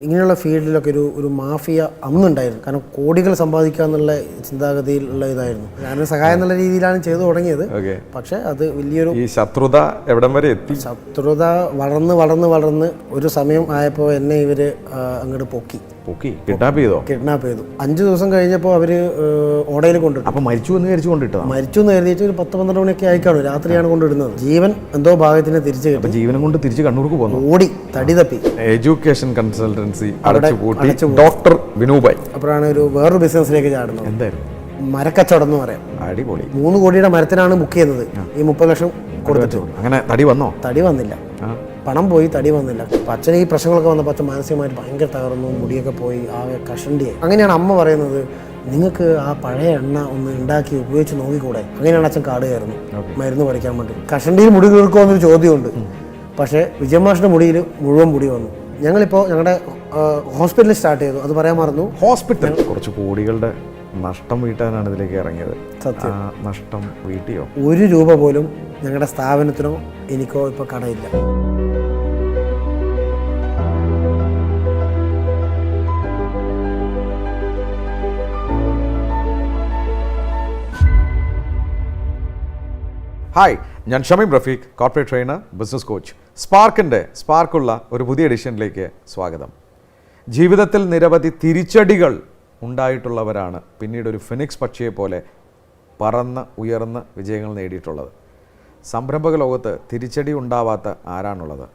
ഇങ്ങനെയുള്ള ഫീൽഡിലൊക്കെ ഒരു മാഫിയ അന്നുണ്ടായിരുന്നു. കാരണം കോടികൾ സമ്പാദിക്കുക എന്നുള്ള ചിന്താഗതിയിലുള്ള ഇതായിരുന്നു. ഞാനൊരു സഹായം എന്നുള്ള രീതിയിലാണ് ചെയ്തു തുടങ്ങിയത്. പക്ഷെ അത് വലിയൊരു ഈ ശത്രുത എവിടം വരെ എത്തി? ശത്രുത വളർന്ന് ഒരു സമയം ആയപ്പോൾ എന്നെ ഇവര് അങ്ങോട്ട് പൊക്കി കിഡ്നാപ്പ് ചെയ്തു. 5 ദിവസം കഴിഞ്ഞപ്പോൾ അവര് ഓടയിൽ കൊണ്ടിട്ടു. അപ്പൊ മരിച്ചു എന്ന് കരുതിയിട്ട് ഒരു 10-12 മണിയൊക്കെ ആയിക്കാണു. രാത്രിയാണ് കൊണ്ടിടുന്നത്. ജീവൻ എന്തോ ഭാഗത്തിന് തിരിച്ചു കിട്ടും. ജീവനം കൊണ്ട് തിരിച്ച് കണ്ണൂർക്ക് പോകുന്നു. ഓടി തടി തപ്പി എഡ്യൂക്കേഷൻ കൺസൾട്ടൻസി ഡോക്ടർ വിനൂബായി. അപ്പോഴാണ് വേറൊരു ബിസിനസ്സിലേക്ക് ചാടുന്നത്. എന്തായിരുന്നു? മരക്കച്ചവടം എന്ന് പറയാം. അടിപൊളി. 3 കോടിയുടെ മരത്തിനാണ് ബുക്ക് ചെയ്യുന്നത്. ഈ 30 ലക്ഷം കൊടുത്തിട്ട് അങ്ങനെ തടി വന്നോ? തടി വന്നില്ല. പണം പോയി, തടി വന്നില്ല. അച്ഛന് ഈ പ്രശ്നങ്ങളൊക്കെ വന്നപ്പോൾ അച്ഛൻ മാനസികമായിട്ട് ഭയങ്കര തകർന്നു. മുടിയൊക്കെ പോയി, ആകെ കഷണ്ടിയായി. അങ്ങനെയാണ് അമ്മ പറയുന്നത്, നിങ്ങൾക്ക് ആ പഴയ എണ്ണ ഒന്ന് ഉണ്ടാക്കി ഉപയോഗിച്ച് നോക്കിക്കൂടെ? അങ്ങനെയാണ് അച്ഛൻ കാട് കയറുന്നു മരുന്ന് പഠിക്കാൻ വേണ്ടി. കഷണ്ടിയിൽ മുടി കീർക്കുമോ എന്നൊരു ചോദ്യമുണ്ട്. പക്ഷേ വിജയമാഷിന്റെ മുടിയിൽ മുഴുവൻ മുടി വന്നു. ഞങ്ങളിപ്പോൾ ഞങ്ങളുടെ ഹോസ്പിറ്റലിൽ സ്റ്റാർട്ട് ചെയ്തു. അത് പറയാൻ മറന്നു. ഹോസ്പിറ്റൽ കുറച്ച് കോടികളുടെ നഷ്ടം വീട്ടാനാണ് ഇതിലേക്ക് ഇറങ്ങിയത്. സത്യം. നഷ്ടം വീട്ടിയോ? 1 രൂപ പോലും ഞങ്ങളുടെ സ്ഥാപനത്തിനോ എനിക്കോ ഇപ്പോൾ കടയില്ല. ഹായ്, ഞാൻ Shameem Rafeeq, corporate trainer, business coach. സ്പാർക്കുള്ള ഒരു പുതിയ എഡിഷനിലേക്ക് സ്വാഗതം. ജീവിതത്തിൽ നിരവധി തിരിച്ചടികൾ ഉണ്ടായിട്ടുള്ളവരാണ് പിന്നീട് ഒരു ഫിനിക്സ് പക്ഷിയെ പോലെ പറന്ന് ഉയർന്ന് വിജയങ്ങൾ നേടിയിട്ടുള്ളത്. സംരംഭക ലോകത്ത് തിരിച്ചടി ഉണ്ടാവാത്ത ആരാണുള്ളത്?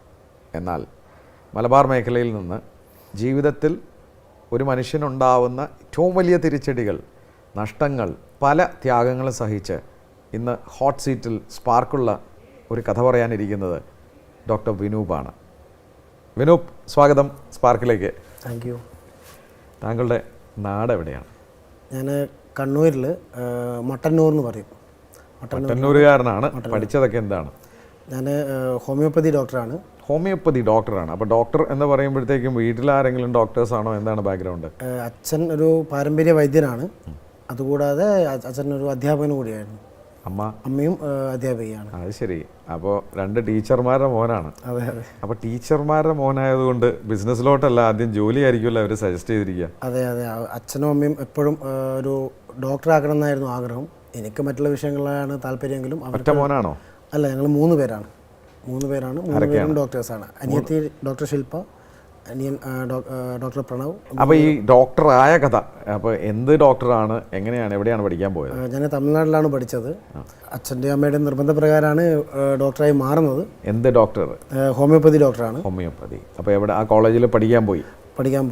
എന്നാൽ മലബാർ മേഖലയിൽ നിന്ന് ജീവിതത്തിൽ ഒരു മനുഷ്യനുണ്ടാവുന്ന ഏറ്റവും വലിയ തിരിച്ചടികൾ, നഷ്ടങ്ങൾ, പല ത്യാഗങ്ങളും സഹിച്ച് ഇന്ന് ഹോട്ട് സീറ്റിൽ സ്പാർക്കുള്ള ഒരു കഥ പറയാനിരിക്കുന്നത് ഡോക്ടർ വിനൂപാണ്. വിനൂപ്, സ്വാഗതം സ്പാർക്കിലേക്ക്. Thank you. താങ്കളുടെ നാട് എവിടെയാണ്? ഞാൻ കണ്ണൂരിൽ മട്ടന്നൂർ എന്ന് പറയും. മട്ടന്നൂരുകാരനാണ്. പഠിച്ചതൊക്കെ എന്താണ്? ഞാൻ ഹോമിയോപ്പതി ഡോക്ടറാണ്. ഹോമിയോപ്പതി ഡോക്ടറാണ്. അപ്പോൾ ഡോക്ടർ എന്ന് പറയുമ്പോഴത്തേക്കും വീട്ടിലാരെങ്കിലും ഡോക്ടേഴ്സാണോ? എന്താണ് ബാക്ക്ഗ്രൗണ്ട്? അച്ഛൻ ഒരു പാരമ്പര്യ വൈദ്യനാണ്. അതുകൂടാതെ അച്ഛൻ ഒരു അധ്യാപകനും കൂടിയായിരുന്നു. അമ്മയും അധ്യാപികയാണ്. അത് ശരി. അപ്പോൾ 2 ടീച്ചർമാരുടെ മോനാണ്. അതെ അതെ. അപ്പോൾ ടീച്ചർമാരുടെ മോനായതുകൊണ്ട് ബിസിനസ്സിലോട്ടല്ല, ആദ്യം ജോലി ആയിരിക്കുമല്ലോ അവർ സജസ്റ്റ് ചെയ്തിരിക്കുക. അതെ അതെ. അച്ഛനും അമ്മയും എപ്പോഴും ഒരു ഡോക്ടറാക്കണം എന്നായിരുന്നു ആഗ്രഹം. എനിക്ക് മറ്റുള്ള വിഷയങ്ങളിലാണ് താല്പര്യമെങ്കിലും. ഒറ്റ മോനാണോ? അല്ല, ഞങ്ങൾ 3 പേരാണ്. 3 പേരും ഡോക്ടേഴ്സാണ്. അനിയത്തി ഡോക്ടർ ശില്പ, അനിയൻ ഡോക്ടർ പ്രണവ്. അപ്പോൾ ഈ ഡോക്ടറായ കഥ, അപ്പോൾ എന്ത് ഡോക്ടറാണ്, എങ്ങനെയാണ്, എവിടെയാണ് പഠിക്കാൻ പോയത്? ഞാൻ തമിഴ്നാട്ടിലാണ് പഠിച്ചത്. അച്ഛൻ്റെ അമ്മയുടെ നിർബന്ധപ്രകാരമാണ് ഡോക്ടറായി മാറുന്നത്. എന്ത് ഡോക്ടർ? ഹോമിയോപ്പതി ഡോക്ടറാണ്. ഹോമിയോപ്പതി. അപ്പോൾ എവിടെ? ആ കോളേജിൽ പഠിക്കാൻ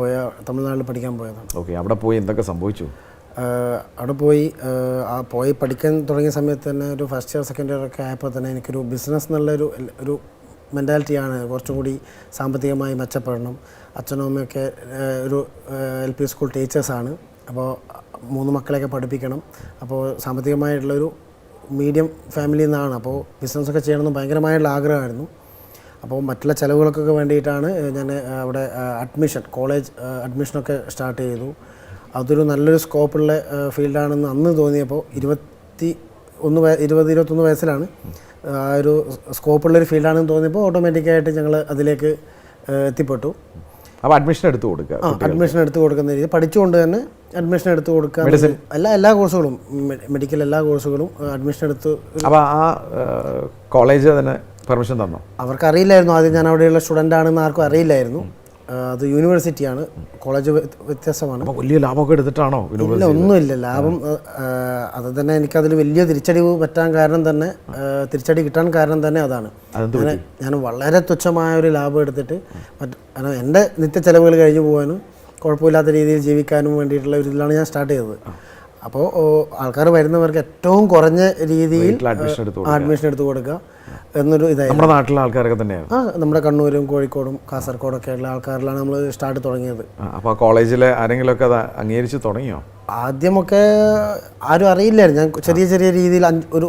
പോയ തമിഴ്നാട്ടിൽ പഠിക്കാൻ പോയതാണ്. ഓക്കെ. അവിടെ പോയി എന്തൊക്കെ സംഭവിച്ചു? അവിടെ പോയി പഠിക്കാൻ തുടങ്ങിയ സമയത്ത് തന്നെ ഒരു ഫസ്റ്റ് ഇയർ സെക്കൻഡ് ഇയർ ഒക്കെ ആയപ്പോൾ തന്നെ എനിക്കൊരു ബിസിനസ് എന്നുള്ളൊരു മെൻറ്റാലിറ്റിയാണ്. കുറച്ചും കൂടി സാമ്പത്തികമായി മെച്ചപ്പെടണം. അച്ഛനും അമ്മയൊക്കെ ഒരു LP സ്കൂൾ ടീച്ചേഴ്സാണ്. അപ്പോൾ 3 മക്കളെയൊക്കെ പഠിപ്പിക്കണം. അപ്പോൾ സാമ്പത്തികമായിട്ടുള്ളൊരു മീഡിയം ഫാമിലിയിൽ നിന്നാണ്. അപ്പോൾ ബിസിനസ്സൊക്കെ ചെയ്യണമെന്ന് ഭയങ്കരമായിട്ടുള്ള ആഗ്രഹമായിരുന്നു. അപ്പോൾ മറ്റുള്ള ചിലവുകൾക്കൊക്കെ വേണ്ടിയിട്ടാണ് ഞാൻ അവിടെ കോളേജ് അഡ്മിഷനൊക്കെ സ്റ്റാർട്ട് ചെയ്തു. അതൊരു നല്ലൊരു സ്കോപ്പുള്ള ഫീൽഡാണെന്ന് അന്ന് തോന്നിയപ്പോൾ 20-21 വയസ്സിലാണ് ആ ഒരു സ്കോപ്പുള്ളൊരു ഫീൽഡാണെന്ന് തോന്നിയപ്പോൾ ഓട്ടോമാറ്റിക്കായിട്ട് ഞങ്ങൾ അതിലേക്ക് എത്തിപ്പെട്ടു. അപ്പോൾ അഡ്മിഷൻ എടുത്ത് കൊടുക്കുന്ന രീതി പഠിച്ചുകൊണ്ട് തന്നെ അഡ്മിഷൻ എടുത്ത് കൊടുക്കുക. എല്ലാ കോഴ്സുകളും, മെഡിക്കൽ എല്ലാ കോഴ്സുകളും അഡ്മിഷൻ എടുത്ത്. അപ്പോൾ ആ കോളേജ് തന്നെ പെർമിഷൻ തന്നോ? അവർക്ക് അറിയില്ലായിരുന്നു. ആദ്യം ഞാൻ അവിടെയുള്ള സ്റ്റുഡൻ്റ് ആണെന്ന് ആർക്കും അറിയില്ലായിരുന്നു. അത് യൂണിവേഴ്സിറ്റിയാണ്, കോളേജ് വ്യത്യസ്തമാണ്. വലിയ ലാഭമൊക്കെ എടുത്തിട്ടാണോ? ഇല്ല, ഒന്നുമില്ല ലാഭം. അത് തന്നെ എനിക്കതിൽ വലിയ തിരിച്ചടി കിട്ടാൻ കാരണം തന്നെ അതാണ്. ഞാൻ വളരെ തുച്ഛമായ ഒരു ലാഭം എടുത്തിട്ട് എൻ്റെ നിത്യ ചെലവുകൾ കഴിഞ്ഞു പോകാനും കുഴപ്പമില്ലാത്ത രീതിയിൽ ജീവിക്കാനും വേണ്ടിയിട്ടുള്ള ഒരു ഇതിലാണ് ഞാൻ സ്റ്റാർട്ട് ചെയ്തത്. അപ്പോൾ ആൾക്കാർ വരുന്നവർക്ക് ഏറ്റവും കുറഞ്ഞ രീതിയിൽ അഡ്മിഷൻ എടുത്ത് കൊടുക്കുക എന്നൊരു ഇതായിരുന്നു. നമ്മുടെ നാട്ടിലെ ആൾക്കാരൊക്കെ തന്നെയാണ്. നമ്മുടെ കണ്ണൂരും കോഴിക്കോടും കാസർഗോഡൊക്കെ ഉള്ള ആൾക്കാരിലാണ് നമ്മൾ സ്റ്റാർട്ട് തുടങ്ങിയത്. അപ്പോൾ കോളേജിലെ ആരെങ്കിലുമൊക്കെ അത് അംഗീകരിച്ച് തുടങ്ങിയോ? ആദ്യമൊക്കെ ആരും അറിയില്ലായിരുന്നു. ഞാൻ ചെറിയ രീതിയിൽ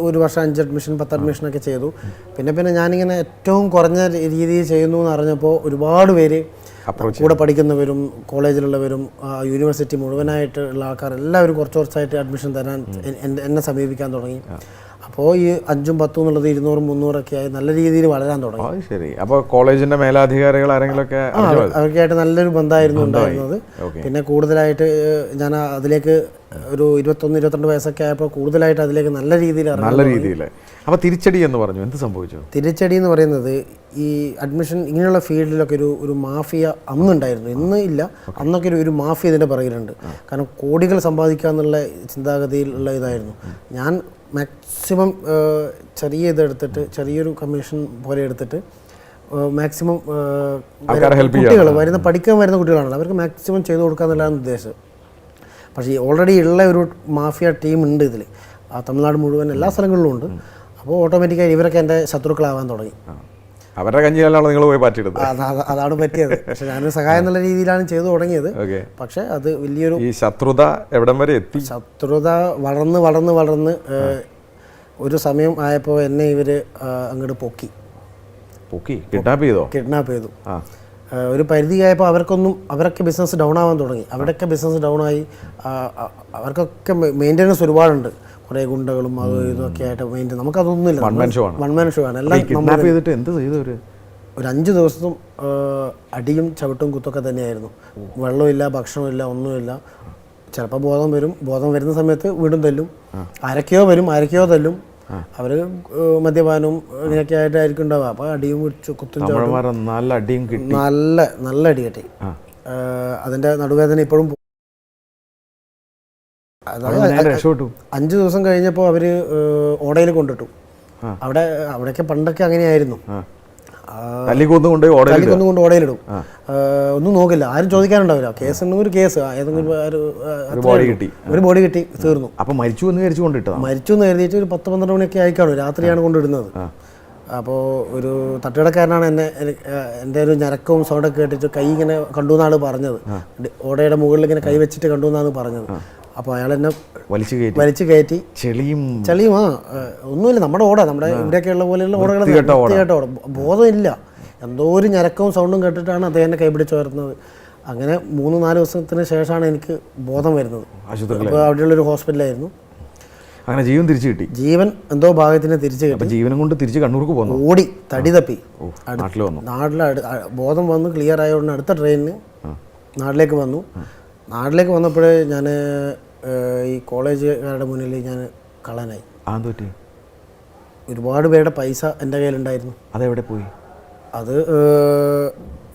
ഒരു വർഷം 5 അഡ്മിഷൻ 10 അഡ്മിഷനൊക്കെ ചെയ്തു. പിന്നെ ഞാനിങ്ങനെ ഏറ്റവും കുറഞ്ഞ രീതിയിൽ ചെയ്യുന്നു എന്ന് അറിഞ്ഞപ്പോൾ ഒരുപാട് പേര്, കൂടെ പഠിക്കുന്നവരും കോളേജിലുള്ളവരും യൂണിവേഴ്സിറ്റി മുഴുവനായിട്ടുള്ള ആൾക്കാർ എല്ലാവരും കുറച്ചായിട്ട് അഡ്മിഷൻ തരാൻ എന്നെ സമീപിക്കാൻ തുടങ്ങി. അപ്പോൾ ഈ 5ഉം 10ഉം എന്നുള്ളത് 200 300 ആയി നല്ല രീതിയിൽ വളരാൻ തുടങ്ങി. അത് ശരി. അപ്പോൾ കോളേജിന്റെ മേലധികാരികൾ ആരെങ്കിലുമൊക്കെ അവർക്കായിട്ട് നല്ലൊരു ബന്ധമായിരുന്നു ഉണ്ടായിരുന്നത്. പിന്നെ കൂടുതലായിട്ട് ഞാൻ അതിലേക്ക് ഒരു 21-22 വയസ്സൊക്കെ ആയപ്പോൾ കൂടുതലായിട്ട് അതിലേക്ക് നല്ല രീതിയിൽ അപ്പോൾ തിരിച്ചടി എന്ന് പറഞ്ഞു, എന്ത് സംഭവിച്ചു? തിരിച്ചടി എന്ന് പറയുന്നത് ഈ അഡ്മിഷൻ ഇങ്ങനെയുള്ള ഫീൽഡിലൊക്കെ ഒരു മാഫിയ അന്നുണ്ടായിരുന്നു, ഇന്ന് ഇല്ല. അന്നൊക്കെ ഒരു മാഫിയ ഇതിൻ്റെ പുറകിലുണ്ട്. കാരണം കോടികൾ സമ്പാദിക്കുക എന്നുള്ള ചിന്താഗതിയിലുള്ള ഇതായിരുന്നു. ഞാൻ മാക്സിമം ചെറിയ ഇതെടുത്തിട്ട് ചെറിയൊരു കമ്മീഷൻ പോലെ എടുത്തിട്ട് മാക്സിമം കുട്ടികൾ പഠിക്കാൻ വരുന്ന കുട്ടികളാണല്ലോ, അവർക്ക് മാക്സിമം ചെയ്തു കൊടുക്കുക എന്നുള്ളതാണ് ഉദ്ദേശം. പക്ഷേ ഓൾറെഡി ഉള്ള ഒരു മാഫിയ ടീം ഉണ്ട് ഇതിൽ, ആ തമിഴ്നാട് മുഴുവൻ എല്ലാ സ്ഥലങ്ങളിലും ഉണ്ട്. അപ്പോൾ ഓട്ടോമാറ്റിക്കായി ഇവരൊക്കെ എൻ്റെ ശത്രുക്കളാവാൻ തുടങ്ങി. അവരുടെ കഞ്ഞിയിലാണ് നിങ്ങൾ പോയി പാറ്റിയത്. അതാണ് പറ്റിയത്. പക്ഷെ ഞാനൊരു സഹായം എന്നുള്ള രീതിയിലാണ് ചെയ്തു തുടങ്ങിയത്. പക്ഷെ അത് വലിയൊരു ഈ ശത്രുത എവിടം വരെ എത്തി? ശത്രുത വളർന്ന് ഒരു സമയം ആയപ്പോൾ എന്നെ ഇവര് അങ്ങോട്ട് കിഡ്നാപ്പ് ചെയ്തു. ഒരു പരിധിയായപ്പോൾ അവരൊക്കെ ബിസിനസ് ഡൗൺ ആവാൻ തുടങ്ങി. അവരുടെയൊക്കെ ബിസിനസ് ഡൗൺ ആയി. അവർക്കൊക്കെ മെയിൻ്റെനൻസ് ഒരുപാടുണ്ട്, കുറേ ഗുണ്ടകളും അതും ഇതൊക്കെ ആയിട്ട് മെയിൻ്റെനൻസ്. നമുക്കതൊന്നുമില്ല, വൺ മാൻ ഷോ ആണ് എല്ലാം. ഒരു 5 ദിവസവും അടിയും ചവിട്ടും കുത്തൊക്കെ തന്നെയായിരുന്നു. വെള്ളമില്ല, ഭക്ഷണമില്ല, ഒന്നുമില്ല. ചിലപ്പോൾ ബോധം വരുന്ന സമയത്ത് വീണ്ടും തല്ലും. ആരൊക്കെയോ തല്ലും. അവർ മദ്യപാനവും ഇങ്ങനെയൊക്കെ ആയിട്ടായിരിക്കും ഉണ്ടാവുക. അപ്പോൾ അടിയും കുത്തും നല്ല അടി കിട്ടി. അതിൻ്റെ നടുവേദന ഇപ്പോഴും. അതായത് 5 ദിവസം കഴിഞ്ഞപ്പോൾ അവർ ഓടയിൽ കൊണ്ടിട്ടു. അവിടെയൊക്കെ പണ്ടൊക്കെ അങ്ങനെയായിരുന്നു, തല്ലിക്കൊന്നുകൊണ്ട് ഓടയിലിടും. ഒന്നും നോക്കില്ല, ആരും ചോദിക്കാനുണ്ടാവില്ല. കേസ് ഉണ്ടെങ്കിൽ ഒരു കേസ്, ഏതെങ്കിലും ഒരു ബോഡി കിട്ടി, തീർന്നു. അപ്പോൾ മരിച്ചു എന്ന് കരുതിയിട്ട് ഒരു 10-12 മണിയൊക്കെ ആയിക്കാണു, രാത്രിയാണ് കൊണ്ടിടുന്നത്. അപ്പോൾ ഒരു തട്ടുകടക്കാരനാണ് എൻ്റെ ഒരു ഞരക്കവും സൗണ്ടൊക്കെ കേട്ടിട്ട് കൈ ഇങ്ങനെ കണ്ടു എന്നാണ് പറഞ്ഞത്. ഓടയുടെ മുകളിൽ ഇങ്ങനെ കൈ വെച്ചിട്ട് കണ്ടു എന്നാണ് പറഞ്ഞത്. അപ്പോൾ അയാൾ എന്നെ വലിച്ചു കയറ്റി. ചെളിയും ഒന്നുമില്ല, നമ്മുടെ ഇവിടെയൊക്കെയുള്ള പോലെയുള്ള ഓടകൾ വൃത്തികെട്ട ഓട, ബോധമില്ല. എന്തോ ഒരു ഞരക്കവും സൗണ്ടും കേട്ടിട്ടാണ് അദ്ദേഹം എന്നെ കൈപിടിച്ച് വരുന്നത്. അങ്ങനെ 3-4 ദിവസത്തിന് ശേഷമാണ് എനിക്ക് ബോധം വരുന്നത്. അപ്പോൾ അവിടെയുള്ളൊരു ഹോസ്പിറ്റലായിരുന്നു. അങ്ങനെ ജീവൻ തിരിച്ചു കിട്ടി. ജീവൻ എന്തോ ഭാഗത്തിന് തിരിച്ചു കിട്ടി. ജീവനും കൊണ്ട് തിരിച്ച് കണ്ണൂർക്ക് പോകുന്നു. ഓടി തടി തപ്പി നാട്ടിൽ ബോധം വന്ന് ക്ലിയർ ആയതുകൊണ്ട് അടുത്ത ട്രെയിനിന് നാട്ടിലേക്ക് വന്നു. നാട്ടിലേക്ക് വന്നപ്പോഴേ ഞാൻ ഈ കോളേജുകാരുടെ മുന്നിൽ ഞാൻ കള്ളനായി. ഒരുപാട് പേരുടെ പൈസ എൻ്റെ കയ്യിലുണ്ടായിരുന്നു. അതെവിടെ പോയി? അത്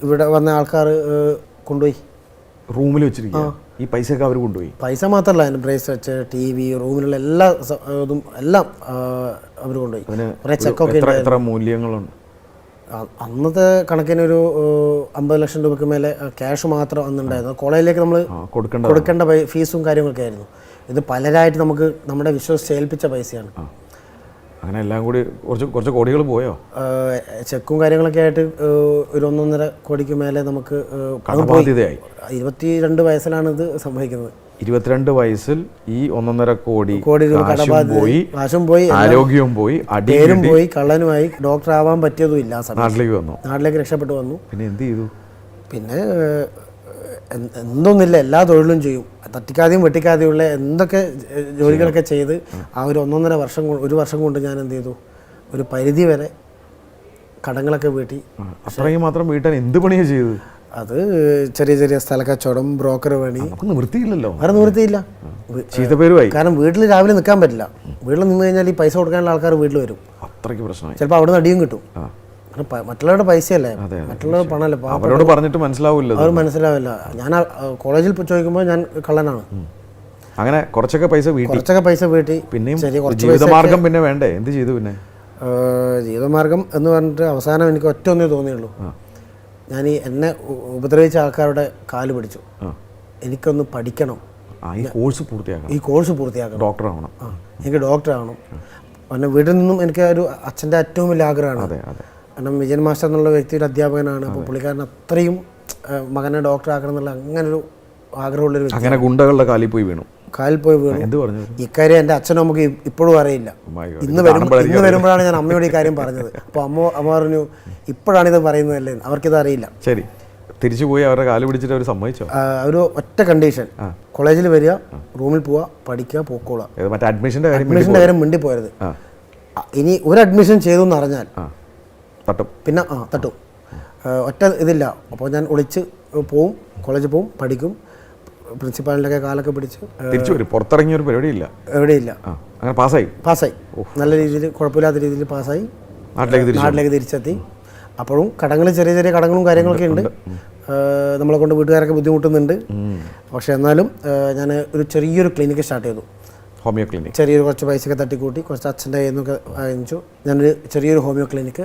ഇവിടെ വന്ന ആൾക്കാർ കൊണ്ടുപോയി, റൂമിൽ വെച്ചിരിക്കുക. ഈ പൈസയൊക്കെ അവർ കൊണ്ടുപോയി. പൈസ മാത്രമല്ല, അതിന് ബ്രേസ്ലെറ്റ്, TV, റൂമിലുള്ള എല്ലാ ഇതും എല്ലാം അവർ കൊണ്ടുപോയി. കുറേ ചെക്കൊക്കെ. എത്ര മൂല്യങ്ങളുണ്ട്? അന്നത്തെ കണക്കിന് ഒരു 50 ലക്ഷം രൂപയ്ക്ക് മേലെ ക്യാഷ് മാത്രം അന്നുണ്ടായിരുന്നു. കോളേജിലേക്ക് നമ്മൾ കൊടുക്കേണ്ട ഫീസും കാര്യങ്ങളൊക്കെ ആയിരുന്നു. ഇത് പലരായിട്ട് നമ്മുടെ വിശ്വസിച്ച് ഏൽപ്പിച്ച പൈസയാണ്. അങ്ങനെ എല്ലാം കൂടി കുറച്ച് കോടികൾ പോയോ? ചെക്കും കാര്യങ്ങളൊക്കെ ആയിട്ട് ഒരു 1.5 കോടിക്ക് മേലെ നമുക്ക്. 22 വയസ്സിലാണ് ഇത് സംഭവിക്കുന്നത്. 22 വയസ്സിൽ ഈ 1.5 കോടി കാശും പോയി, ആരോഗ്യവും പോയി, പേരും പോയി, കള്ളനുമായി. ഡോക്ടർ ആവാൻ പറ്റിയതും ഇല്ല. നാട്ടിലേക്ക് രക്ഷപ്പെട്ടു വന്നു. പിന്നെ എന്ത് ചെയ്തു? പിന്നെ എന്തൊന്നില്ല, എല്ലാ തൊഴിലും ചെയ്യും. തട്ടിക്കാതെയും വെട്ടിക്കാതെയുള്ള എന്തൊക്കെ ജോലികളൊക്കെ ചെയ്ത് ആ ഒരു 1 വർഷം കൊണ്ട് ഞാൻ എന്ത് ചെയ്തു, ഒരു പരിധി വരെ കടങ്ങളൊക്കെ വീട്ടി. അത്രയും മാത്രം വീട്ടാൻ എന്ത് പണിയാണ് ചെയ്തത്? അത് ചെറിയ സ്ഥലക്കച്ചവടം, ബ്രോക്കർ പണി. നിവൃത്തിയില്ലല്ലോ, വേറെ നിവൃത്തിയില്ല. കാരണം വീട്ടിൽ രാവിലെ നിൽക്കാൻ പറ്റില്ല. വീട്ടിൽ നിന്ന് കഴിഞ്ഞാൽ ഈ പൈസ കൊടുക്കാനുള്ള ആൾക്കാർ വീട്ടിൽ വരും. അത്രയ്ക്ക് പ്രശ്നമായി. ചിലപ്പോൾ അവിടെ നിന്ന് അടിയും കിട്ടും. മറ്റുള്ളവരുടെ പൈസയല്ലേ, മറ്റുള്ളവരുടെ പണമല്ലേ. അവരോട് പറഞ്ഞിട്ട് മനസ്സിലാവില്ല. അവർ മനസ്സിലാവില്ല. ഞാൻ കോളേജിൽ ചോദിക്കുമ്പോൾ ഞാൻ കള്ളനാണ്. അങ്ങനെ കുറച്ചൊക്കെ പൈസ വീട്ടി. പിന്നെയും ജീവിതമാർഗം പിന്നെ വേണ്ടേ? എന്ത് ചെയ്തു? പിന്നെ ജീവിതമാർഗം എന്ന് പറഞ്ഞിട്ട് അവസാനം എനിക്ക് ഒറ്റ തോന്നിയുള്ളൂ. ഞാൻ എന്നെ ഉപദ്രവിച്ച ആൾക്കാരുടെ കാല് പിടിച്ചു. എനിക്കൊന്ന് പഠിക്കണം, ഈ കോഴ്സ് പൂർത്തിയാക്കണം, ഡോക്ടറാവണം. എനിക്ക് ഡോക്ടറാവണം. പിന്നെ വീട്ടിൽ നിന്നും എനിക്ക് ഒരു അച്ഛൻ്റെ ഏറ്റവും വലിയ ആഗ്രഹമാണ്. കാരണം വിജയൻ മാസ്റ്റർ എന്നുള്ള വ്യക്തിയുടെ അധ്യാപകനാണ്. അപ്പോൾ പുള്ളിക്കാരൻ അത്രയും മകനെ ഡോക്ടറാക്കണം എന്നുള്ള അങ്ങനൊരു ആഗ്രഹമുള്ളൊരു വ്യക്തി. അങ്ങനെ ഗുണ്ടകളുടെ കാലിൽ പോയി വീണു. ഇക്കാര്യം എൻ്റെ അച്ഛനും നമുക്ക് ഇപ്പോഴും അറിയില്ല. ഇന്ന് വരുമ്പോഴാണ് ഞാൻ അമ്മയോട് ഈ കാര്യം പറഞ്ഞത്. അപ്പോൾ അമ്മ പറഞ്ഞു, ഇപ്പോഴാണിത് പറയുന്നതല്ലേ, അവർക്കിത് അറിയില്ല. ശരി, തിരിച്ചു പോയി അവരുടെ കാല് പിടിച്ചിട്ട് അവർ സമ്മതിച്ചോ? ഒരു ഒറ്റ കണ്ടീഷൻ, കോളേജിൽ വരിക, റൂമിൽ പോവുക, പഠിക്കുക, പോക്കോളാം. അഡ്മിഷൻ്റെ കാര്യം മിണ്ടി പോയത്. ഇനി ഒരു അഡ്മിഷൻ ചെയ്തു എന്ന് അറിഞ്ഞാൽ തട്ടും, പിന്നെ തട്ടും. ഒറ്റ ഇതില്ല. അപ്പോൾ ഞാൻ ഒളിച്ച് പോവും, കോളേജിൽ പോവും, പഠിക്കും, പ്രിൻസിപ്പാളിൻ്റെ ഒക്കെ കാലൊക്കെ പിടിച്ച് തിരിച്ചു വരും. പുറത്തിറങ്ങിയ ഒരു പരിപാടിയില്ല, എവിടെയില്ല. അങ്ങനെ പാസ്സായി നല്ല രീതിയിൽ, കുഴപ്പമില്ലാത്ത രീതിയിൽ പാസ്സായി നാട്ടിലേക്ക് തിരിച്ചെത്തി. അപ്പോഴും കടങ്ങൾ, ചെറിയ ചെറിയ കടങ്ങളും കാര്യങ്ങളൊക്കെ ഉണ്ട്. നമ്മളെ കൊണ്ട് വീട്ടുകാരൊക്കെ ബുദ്ധിമുട്ടുന്നുണ്ട്. പക്ഷേ എന്നാലും ഞാൻ ഒരു ചെറിയൊരു ക്ലിനിക്ക് സ്റ്റാർട്ട് ചെയ്തു, ഹോമിയോ ക്ലിനിക്. ചെറിയൊരു കുറച്ച് പൈസയൊക്കെ തട്ടിക്കൂട്ടി, കുറച്ച് അച്ഛൻ്റെ കയ്യിൽ നിന്നൊക്കെ വാങ്ങിച്ചു. ഞാനൊരു ചെറിയൊരു ഹോമിയോ ക്ലിനിക്ക്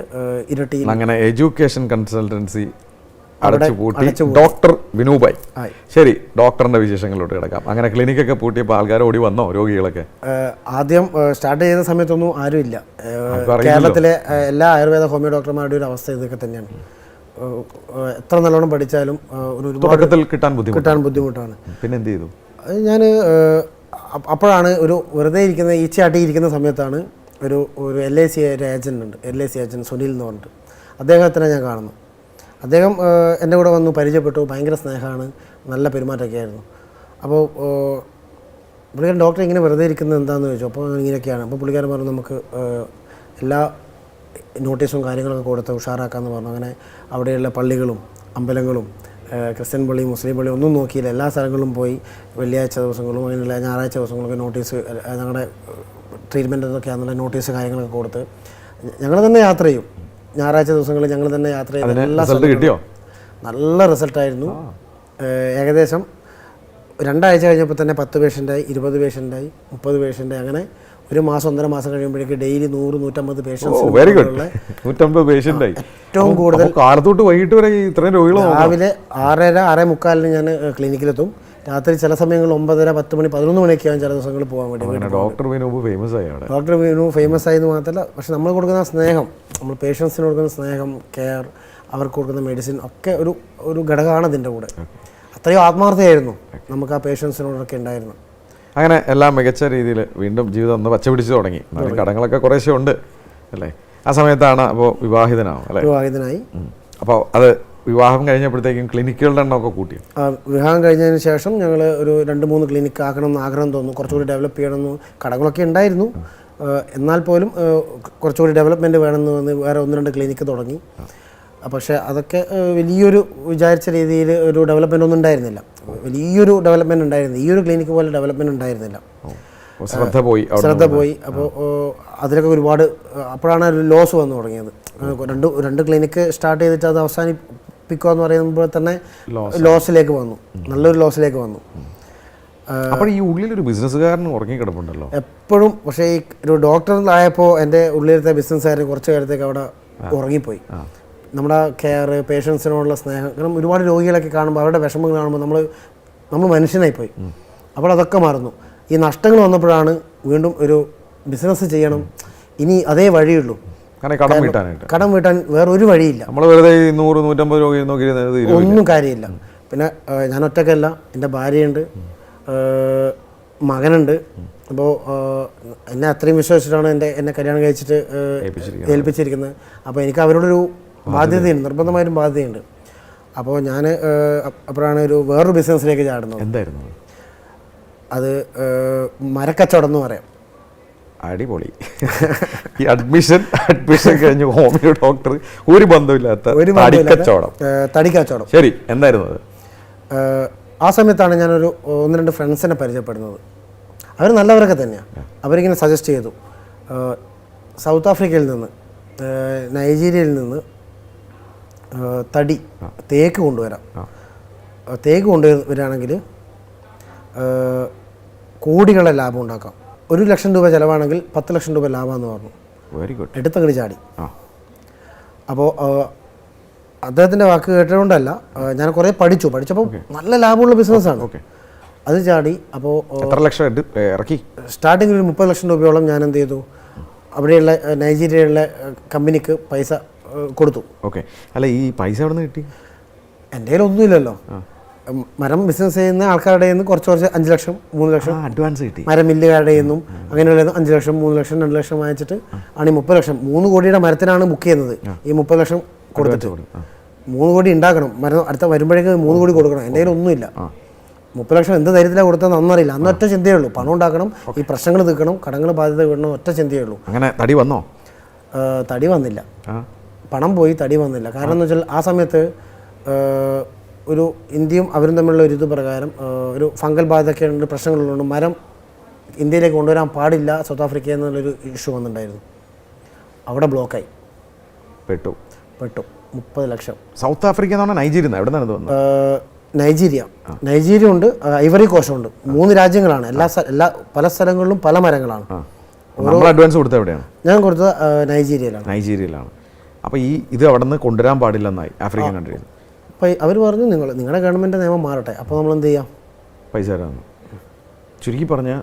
ഇരട്ടി. അങ്ങനെ എഡ്യൂക്കേഷൻ കൺസൾട്ടൻസി അടച്ചുപൂട്ടി ഡോക്ടർ വിനൂഭായ്. ശരി, ഡോക്ടറിന്റെ വിശേഷങ്ങളിലോട്ട് കിടക്കാം. അങ്ങനെ ക്ലിനിക്കൊക്കെ പൂട്ടിയപ്പോൾ ആൾക്കാർ ഓടി വന്നോ, രോഗികളൊക്കെ? ആദ്യം സ്റ്റാർട്ട് ചെയ്ത സമയത്തൊന്നും ആരുമില്ല. കേരളത്തിലെ എല്ലാ ആയുർവേദ ഹോമിയോ ഡോക്ടർമാരുടെ ഒരു അവസ്ഥ ഇതൊക്കെ തന്നെയാണ്. എത്ര നല്ലോണം പഠിച്ചാലും തുടക്കത്തിൽ കിട്ടാൻ ബുദ്ധിമുട്ടാണ്. പിന്നെ എന്ത് ചെയ്തു? ഞാൻ അപ്പോഴാണ് ഒരു വെറുതെ ഇരിക്കുന്ന, ഈച്ചയാട്ടി ഇരിക്കുന്ന സമയത്താണ് ഒരു LIC ഒരു ഏജൻറ് ഉണ്ട്, LIC ഏജൻറ് സുനിൽ എന്ന് പറഞ്ഞിട്ട്. അദ്ദേഹത്തിനെ ഞാൻ കാണുന്നു. അദ്ദേഹം എൻ്റെ കൂടെ വന്നു, പരിചയപ്പെട്ടു. ഭയങ്കര സ്നേഹമാണ്, നല്ല പെരുമാറ്റമൊക്കെ ആയിരുന്നു. അപ്പോൾ പുള്ളിക്കാരൻ ഡോക്ടർ ഇങ്ങനെ വെറുതെ ഇരിക്കുന്നത് എന്താണെന്ന് ചോദിച്ചു. അപ്പോൾ ഇങ്ങനെയൊക്കെയാണ്. അപ്പോൾ പുള്ളിക്കാരൻ പറഞ്ഞു നമുക്ക് എല്ലാ നോട്ടീസും കാര്യങ്ങളൊക്കെ കൊടുത്ത് ഉഷാറാക്കാമെന്ന് പറഞ്ഞു. അങ്ങനെ അവിടെയുള്ള പള്ളികളും അമ്പലങ്ങളും ക്രിസ്ത്യൻ പള്ളി, മുസ്ലിം പള്ളി ഒന്നും നോക്കിയില്ല. എല്ലാ സ്ഥലങ്ങളിലും പോയി വെള്ളിയാഴ്ച ദിവസങ്ങളും അങ്ങനെയുള്ള ഞായറാഴ്ച ദിവസങ്ങളൊക്കെ നോട്ടീസ്, ഞങ്ങളുടെ ട്രീറ്റ്മെൻറ്റ് എന്തൊക്കെയാണെന്നുള്ള നോട്ടീസ് കാര്യങ്ങളൊക്കെ കൊടുത്ത് ഞങ്ങൾ തന്നെ യാത്ര ചെയ്യും. ഞായറാഴ്ച ദിവസങ്ങളിൽ ഞങ്ങൾ തന്നെ യാത്ര ചെയ്ത് എല്ലാ കിട്ടിയോ? നല്ല റിസൾട്ടായിരുന്നു. ഏകദേശം 2 ആഴ്ച കഴിഞ്ഞപ്പോൾ തന്നെ 10 പേഷ്യൻ്റായി, 20 പേഷ്യൻ്റായി, 30 പേഷ്യൻ്റായി. അങ്ങനെ ഒരു മാസം, 1.5 മാസം കഴിയുമ്പോഴേക്ക് ഡെയിലി 100-150 പേഷ്യൻസ്. ഏറ്റവും കൂടുതൽ കാലത്തോട്ട് വൈകിട്ട് വരെ ഇത്രയും രോഗികൾ. രാവിലെ 6:30-6:45 ഞാൻ ക്ലിനിക്കിലെത്തും. രാത്രി ചില സമയങ്ങളിൽ 9:30, 10 മണി, 11 മണിയൊക്കെയാണ് ചില ദിവസങ്ങളിൽ പോകാൻ വേണ്ടി. ഡോക്ടർ വിനു ഫേമസ് ആയെന്ന് മാത്രമല്ല, പക്ഷെ നമ്മൾ കൊടുക്കുന്ന സ്നേഹം, നമ്മൾ പേഷ്യൻസിന് കൊടുക്കുന്ന സ്നേഹം, കെയർ, അവർക്ക് കൊടുക്കുന്ന മെഡിസിൻ ഒക്കെ ഒരു ഘടകമാണ് ഇതിൻ്റെ കൂടെ. അത്രയും ആത്മാർത്ഥമായിരുന്നു നമുക്ക് ആ പേഷ്യൻസിനോടൊക്കെ ഉണ്ടായിരുന്നു. അങ്ങനെ എല്ലാം മികച്ച രീതിയിൽ വീണ്ടും ജീവിതം ഒന്ന് പച്ച പിടിച്ച് തുടങ്ങി. കടങ്ങളൊക്കെ കുറേശ്ശെ ഉണ്ട് അല്ലേ? ആ സമയത്താണ് അപ്പോൾ വിവാഹിതനായി. അപ്പോൾ അത് വിവാഹം കഴിഞ്ഞപ്പോഴത്തേക്കും ക്ലിനിക്കുകളുടെ എണ്ണമൊക്കെ കൂട്ടി. വിവാഹം കഴിഞ്ഞതിന് ശേഷം ഞങ്ങൾ ഒരു 2-3 ക്ലിനിക്ക് ആക്കണം എന്ന് ആഗ്രഹം തോന്നുന്നു. കുറച്ചുകൂടി ഡെവലപ്പ് ചെയ്യണമെന്ന്. കടകളൊക്കെ ഉണ്ടായിരുന്നു, എന്നാൽ പോലും കുറച്ചുകൂടി ഡെവലപ്മെൻറ്റ് വേണമെന്ന് വന്ന് വേറെ 1-2 ക്ലിനിക്ക് തുടങ്ങി. പക്ഷേ അതൊക്കെ വലിയൊരു വിചാരിച്ച രീതിയിൽ ഒരു ഡെവലപ്മെൻ്റ് ഒന്നും ഉണ്ടായിരുന്നില്ല. വലിയൊരു ഡെവലപ്മെൻറ്റ് ഉണ്ടായിരുന്നില്ല. ഈ ഒരു ക്ലിനിക്ക് പോലെ ഡെവലപ്മെൻറ്റ് ഉണ്ടായിരുന്നില്ല. ശ്രദ്ധ പോയി. അപ്പോൾ അതിലൊക്കെ ഒരുപാട്, അപ്പോഴാണ് ഒരു ലോസ് വന്നു തുടങ്ങിയത്. 2 ക്ലിനിക്ക് സ്റ്റാർട്ട് ചെയ്തിട്ട് അത് അവസാനിപ്പിക്കുക എന്ന് പറയുമ്പോൾ തന്നെ ലോസിലേക്ക് വന്നു, നല്ലൊരു ലോസിലേക്ക് വന്നു. അപ്പോൾ ഈ ഉള്ളിലൊരു ബിസിനസ്സുകാരൻ ഉറങ്ങിക്കിടപ്പുണ്ടല്ലോ എപ്പോഴും. പക്ഷേ ഈ ഒരു ഡോക്ടറിലായപ്പോൾ എൻ്റെ ഉള്ളിലത്തെ ബിസിനസ്സുകാരൻ കുറച്ച് കാലത്തേക്ക് അവിടെ ഉറങ്ങിപ്പോയി. നമ്മുടെ കെയർ, പേഷ്യൻസിനോടുള്ള സ്നേഹം, കാരണം ഒരുപാട് രോഗികളൊക്കെ കാണുമ്പോൾ അവരുടെ വിഷമങ്ങൾ കാണുമ്പോൾ നമ്മൾ മനുഷ്യനായിപ്പോയി. അപ്പോൾ അതൊക്കെ മാറുന്നു. ഈ നഷ്ടങ്ങൾ വന്നപ്പോഴാണ് വീണ്ടും ഒരു ബിസിനസ് ചെയ്യണം, ഇനി അതേ വഴിയുള്ളൂ. കടം വീട്ടാൻ വേറൊരു വഴിയില്ല. ഒന്നും കാര്യമില്ല. പിന്നെ ഞാൻ ഒറ്റയ്ക്കല്ല, എൻ്റെ ഭാര്യയുണ്ട്, മകനുണ്ട്. അപ്പോൾ എന്നെ അത്രയും വിശ്വസിച്ചിട്ടാണ് എന്നെ കല്യാണം കഴിച്ചിട്ട് ഏൽപ്പിച്ചിരിക്കുന്നത്. അപ്പോൾ എനിക്ക് അവരോടൊരു ബാധ്യതയുണ്ട്, നിർബന്ധമായിട്ടും ബാധ്യതയുണ്ട്. അപ്പോൾ ഞാൻ അപ്പോഴാണ് വേറൊരു ബിസിനസ്സിലേക്ക് ചാടുന്നത്. എന്തായിരുന്നു അത്? മരക്കച്ചവടം എന്ന് പറയാം. അടിപൊളി. ഈ അഡ്മിഷൻ കഴിഞ്ഞ് ഹോമിയോ ഡോക്ടർ, ഒരു ബന്ധമില്ലാത്ത തടിക്കച്ചവടം. ശരി, എന്തായിരുന്നു അത്? ആ സമയത്താണ് ഞാനൊരു 1-2 ഫ്രണ്ട്സിനെ പരിചയപ്പെടുന്നത്. അവർ നല്ലവരൊക്കെ തന്നെയാണ്. അവരിങ്ങനെ സജസ്റ്റ് ചെയ്തു, സൗത്ത് ആഫ്രിക്കയിൽ നിന്ന്, നൈജീരിയയിൽ നിന്ന് തേക്ക് കൊണ്ടുവരാം. തേക്ക് കൊണ്ടുവരികയാണെങ്കിൽ കോടികളുടെ ലാഭം ഉണ്ടാക്കാം. 1 ലക്ഷം രൂപ ചിലവാണെങ്കിൽ 10 ലക്ഷം രൂപ ലാഭമെന്ന് പറഞ്ഞു. Very good. എടുത്തങ്ങടി ചാടി. അപ്പോൾ അദ്ദേഹത്തിൻ്റെ വാക്ക് കേട്ടതുകൊണ്ടല്ല, ഞാൻ കുറേ പഠിച്ചപ്പോൾ നല്ല ലാഭമുള്ള ബിസിനസ്സാണ്. അത് ചാടി. അപ്പോൾ എത്ര ലക്ഷം ഇറക്കി? സ്റ്റാർട്ടിങ്ങിൽ ഒരു 30 ലക്ഷം രൂപയോളം ഞാൻ എന്ത് ചെയ്തു, അവിടെയുള്ള നൈജീരിയയിലുള്ള കമ്പനിക്ക് പൈസ കൊടുത്തു. ഓക്കെ. അല്ല, ഈ പൈസ എവിടെ നിന്ന് കിട്ടി? എൻ്റെ കയ്യിലൊന്നുമില്ലല്ലോ. മരം ബിസിനസ് ചെയ്യുന്ന ആൾക്കാരുടെ നിന്ന് കുറച്ച് 5 ലക്ഷം 3 ലക്ഷം അഡ്വാൻസ് കിട്ടി. മരം മില്ലുകാരുടെ നിന്നും അങ്ങനെയുള്ള 5 ലക്ഷം 3 ലക്ഷം 2 ലക്ഷം വാങ്ങിച്ചിട്ട് ആണ് 30 ലക്ഷം. 3 കോടിയുടെ മരത്തിനാണ് ബുക്ക് ചെയ്യുന്നത്. ഈ 30 ലക്ഷം കൊടുത്തിട്ട് 3 കോടി ഉണ്ടാക്കണം. മരം അടുത്ത വരുമ്പോഴേക്ക് 3 കോടി കൊടുക്കണം. എൻ്റെ കയ്യിൽ ഒന്നുമില്ല. 30 ലക്ഷം എന്ത് ധൈര്യത്തിലാണ് കൊടുത്തതെന്ന് അന്നറിയില്ല. അന്ന് ഒറ്റ ചിന്തയേ ഉള്ളൂ, പണം ഉണ്ടാക്കണം, ഈ പ്രശ്നങ്ങൾ തീർക്കണം, കടങ്ങൾ ബാധ്യത വിടണം, ഒറ്റ ചിന്തയേ ഉള്ളൂ. അങ്ങനെ തടി വന്നോ? തടി വന്നില്ല, പണം പോയി, തടി വന്നില്ല. കാരണം എന്ന് വെച്ചാൽ ആ സമയത്ത് ഒരു ഇന്ത്യയും അവരും തമ്മിലുള്ള ഒരു ഇത് പ്രകാരം ഒരു ഫംഗൽ ബാധയൊക്കെ ഉണ്ട്, പ്രശ്നങ്ങളുണ്ട്. മരം ഇന്ത്യയിലേക്ക് കൊണ്ടുവരാൻ പാടില്ല സൗത്ത് ആഫ്രിക്ക എന്നുള്ളൊരു ഇഷ്യൂ വന്നിട്ടുണ്ടായിരുന്നു. അവിടെ ബ്ലോക്കായി പെട്ടു 30 ലക്ഷം. സൗത്ത് ആഫ്രിക്ക എന്ന് പറഞ്ഞാൽ നൈജീരിയ, എവിടെ നിന്നാണ് ഇത് വന്നത്? നൈജീരിയ ഉണ്ട്, ഐവറി കോസ്റ്റുണ്ട്. 3 രാജ്യങ്ങളാണ്. പല സ്ഥലങ്ങളിലും പല മരങ്ങളാണ്. അഡ്വാൻസ് കൊടുത്തത് എവിടെയാണ്? ഞാൻ കൊടുത്തത് നൈജീരിയയിലാണ്. അപ്പോൾ ഇത് അവിടെ നിന്ന് കൊണ്ടുവരാൻ പാടില്ലെന്നായി ആഫ്രിക്കൻ കൺട്രിയിൽ. അപ്പോൾ അവർ പറഞ്ഞു നിങ്ങളുടെ ഗവൺമെൻറ് നിയമം മാറട്ടെ, അപ്പോൾ നമ്മൾ എന്ത് ചെയ്യാം, പൈസ തരാമെന്ന്. ചുരുക്കി പറഞ്ഞാൽ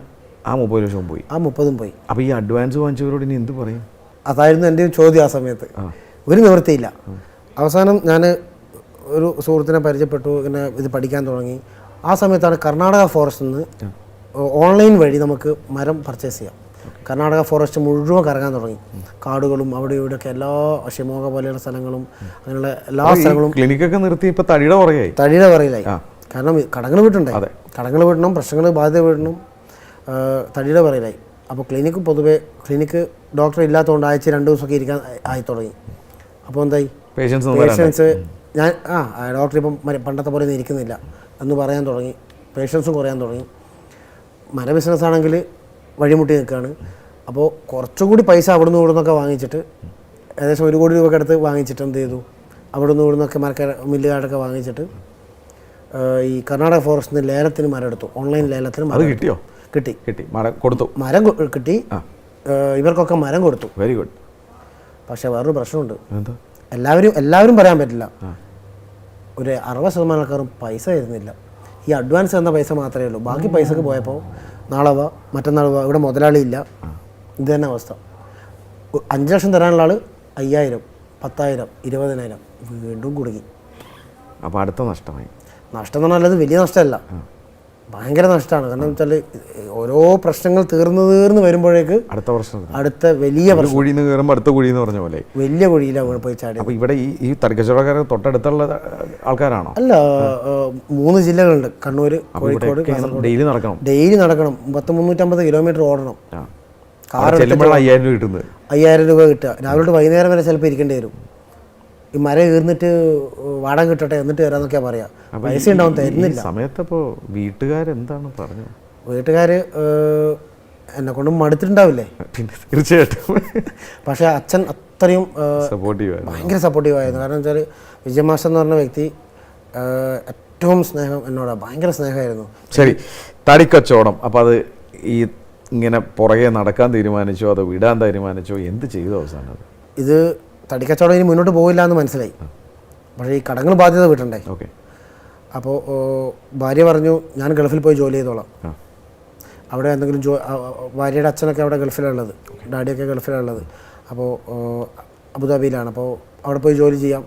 ആ 30 ലക്ഷം പോയി, ആ 30 പോയി. അപ്പോൾ ഈ അഡ്വാൻസ് വാങ്ങിച്ചവരോട് ഇനി എന്ത് പറയും? അതായിരുന്നു എൻ്റെ ചോദ്യം. ആ സമയത്ത് ഒരു നിവൃത്തിയില്ല. അവസാനം ഞാൻ ഒരു സുഹൃത്തിനെ പരിചയപ്പെട്ടു, ഇങ്ങനെ ഇത് പഠിക്കാൻ തുടങ്ങി. ആ സമയത്താണ് കർണാടക ഫോറസ്റ്റിൽ നിന്ന് ഓൺലൈൻ വഴി നമുക്ക് മരം പർച്ചേസ് ചെയ്യാം. കർണാടക ഫോറസ്റ്റ് മുഴുവൻ കറങ്ങാൻ തുടങ്ങി. കാടുകളും അവിടെ ഇവിടെയൊക്കെ എല്ലാ ഷിമോഗ പോലെയുള്ള സ്ഥലങ്ങളും അങ്ങനെയുള്ള എല്ലാ സ്ഥലങ്ങളും ക്ലിനിക്കൊക്കെ നിർത്തി ഇപ്പോൾ തടിയുടെ പുറകിലായി. കാരണം കടങ്ങൾ വീട്ടുണ്ടേ, കടങ്ങൾ വീട്ടണം, പ്രശ്നങ്ങൾ ബാധ്യത വീട്ടണം, തടിയുടെ പുറകിലായി. അപ്പോൾ ക്ലിനിക്ക് ഡോക്ടർ ഇല്ലാത്തതുകൊണ്ട് ആഴ്ച 2 ദിവസമൊക്കെ ഇരിക്കാൻ ആയി തുടങ്ങി. അപ്പോൾ എന്തായി, പേഷ്യൻസ് ഞാൻ ഡോക്ടർ ഇപ്പം പണ്ടത്തെ പോലെ ഒന്നും ഇരിക്കുന്നില്ല എന്ന് പറയാൻ തുടങ്ങി. പേഷ്യൻസും കുറയാൻ തുടങ്ങി. മര ബിസിനസ്സാണെങ്കിൽ വഴിമുട്ടി നിൽക്കുകയാണ്. അപ്പോൾ കുറച്ചുകൂടി പൈസ അവിടുന്ന് ഇവിടുന്നൊക്കെ വാങ്ങിച്ചിട്ട് ഏകദേശം 1 കോടി രൂപയ്ക്ക് അടുത്ത് വാങ്ങിച്ചിട്ട് എന്ത് ചെയ്തു, അവിടുന്ന് ഇവിടുന്നൊക്കെ മില്ലുകാരൊക്കെ വാങ്ങിച്ചിട്ട് ഈ കർണാടക ഫോറസ്റ്റിൽ നിന്ന് ലേലത്തിന് മരം എടുത്തു. ഓൺലൈൻ ലേലത്തിന് മരം കിട്ടി, മരം കിട്ടി. ഇവർക്കൊക്കെ മരം കൊടുത്തു. Very good. പക്ഷേ വേറൊരു പ്രശ്നമുണ്ട്. എല്ലാവരും പറയാൻ പറ്റില്ല. ഒരു 60% ആൾക്കാരും പൈസ തരുന്നില്ല. ഈ അഡ്വാൻസ് തന്ന പൈസ മാത്രമേ ഉള്ളൂ. ബാക്കി പൈസക്ക് പോയപ്പോൾ നാളെ വാ മറ്റന്നാൾ വാ, ഇവിടെ മുതലാളി ഇല്ല. ഇത് തന്നെ അവസ്ഥ. 5 ലക്ഷം തരാനുള്ള ആൾ 5000, 10,000, 20,000 വീണ്ടും കുടുങ്ങി. അപ്പോൾ അടുത്ത നഷ്ടമായി. നഷ്ടം എന്ന് പറഞ്ഞാൽ അത് വലിയ നഷ്ടമല്ല, ഭയങ്കര നഷ്ടമാണ്. കാരണം വെച്ചാൽ ഓരോ പ്രശ്നങ്ങൾ തീർന്ന് വരുമ്പോഴേക്ക് അടുത്ത വലിയ പറഞ്ഞ പോലെ വലിയ കുഴിയിലാണ് പോയി ചാടി. അപ്പോൾ ഇവിടെ ഈ തടിക്കച്ചവടക്കാർ തൊട്ടടുത്തുള്ള ആൾക്കാരാണോ? അല്ല, 3 ജില്ലകളുണ്ട്, കണ്ണൂർ, കോഴിക്കോട്. ഡെയിലി നടക്കണം. 350 കിലോമീറ്റർ ഓടണം. കാർ 5000 രൂപ കിട്ടുന്നത്, 5000 രൂപ കിട്ടുക. രാവിലെ തൊട്ട് വൈകുന്നേരം വരെ ചിലപ്പോൾ ഇരിക്കേണ്ടി വരും. ഈ മരം കീർന്നിട്ട് വാടക കിട്ടട്ടെ എന്നിട്ട് തരാന്നൊക്കെയാ പറയാ. പൈസ ഉണ്ടാവും, തരുന്നില്ല. സമയത്തപ്പോൾ വീട്ടുകാരെന്താണ് പറഞ്ഞു? വീട്ടുകാർ എന്നെ കൊണ്ട് മടുത്തിട്ടുണ്ടാവില്ലേ? പിന്നെ തീർച്ചയായിട്ടും. പക്ഷേ അച്ഛൻ അത്രയും ഭയങ്കര സപ്പോർട്ടീവായിരുന്നു. കാരണം വെച്ചാൽ വിജയമാസ്റ്റർ എന്ന് പറഞ്ഞ വ്യക്തി ഏറ്റവും എന്നോട് ഭയങ്കര സ്നേഹമായിരുന്നു. ശരി, തടിക്കച്ചവടം. അപ്പോൾ അത് ഇങ്ങനെ പുറകെ നടക്കാൻ തീരുമാനിച്ചോ അതോ വിടാൻ തീരുമാനിച്ചോ, എന്ത് ചെയ്തു അവസാനം? ഇത് തടിക്കച്ചവടം ഇനി മുന്നോട്ട് പോകില്ല എന്ന് മനസ്സിലായി. പക്ഷേ ഈ കടങ്ങൾ ബാധ്യത വിട്ടണ്ടേ. അപ്പോൾ ഭാര്യ പറഞ്ഞു ഞാൻ ഗൾഫിൽ പോയി ജോലി ചെയ്തോളാം. അവിടെ എന്തെങ്കിലും ഭാര്യയുടെ അച്ഛനൊക്കെ അവിടെ ഗൾഫിലുള്ളത്, ഡാഡിയൊക്കെ ഗൾഫിലുള്ളത്. അപ്പോൾ അബുദാബിയിലാണ്. അപ്പോൾ അവിടെ പോയി ജോലി ചെയ്യാം.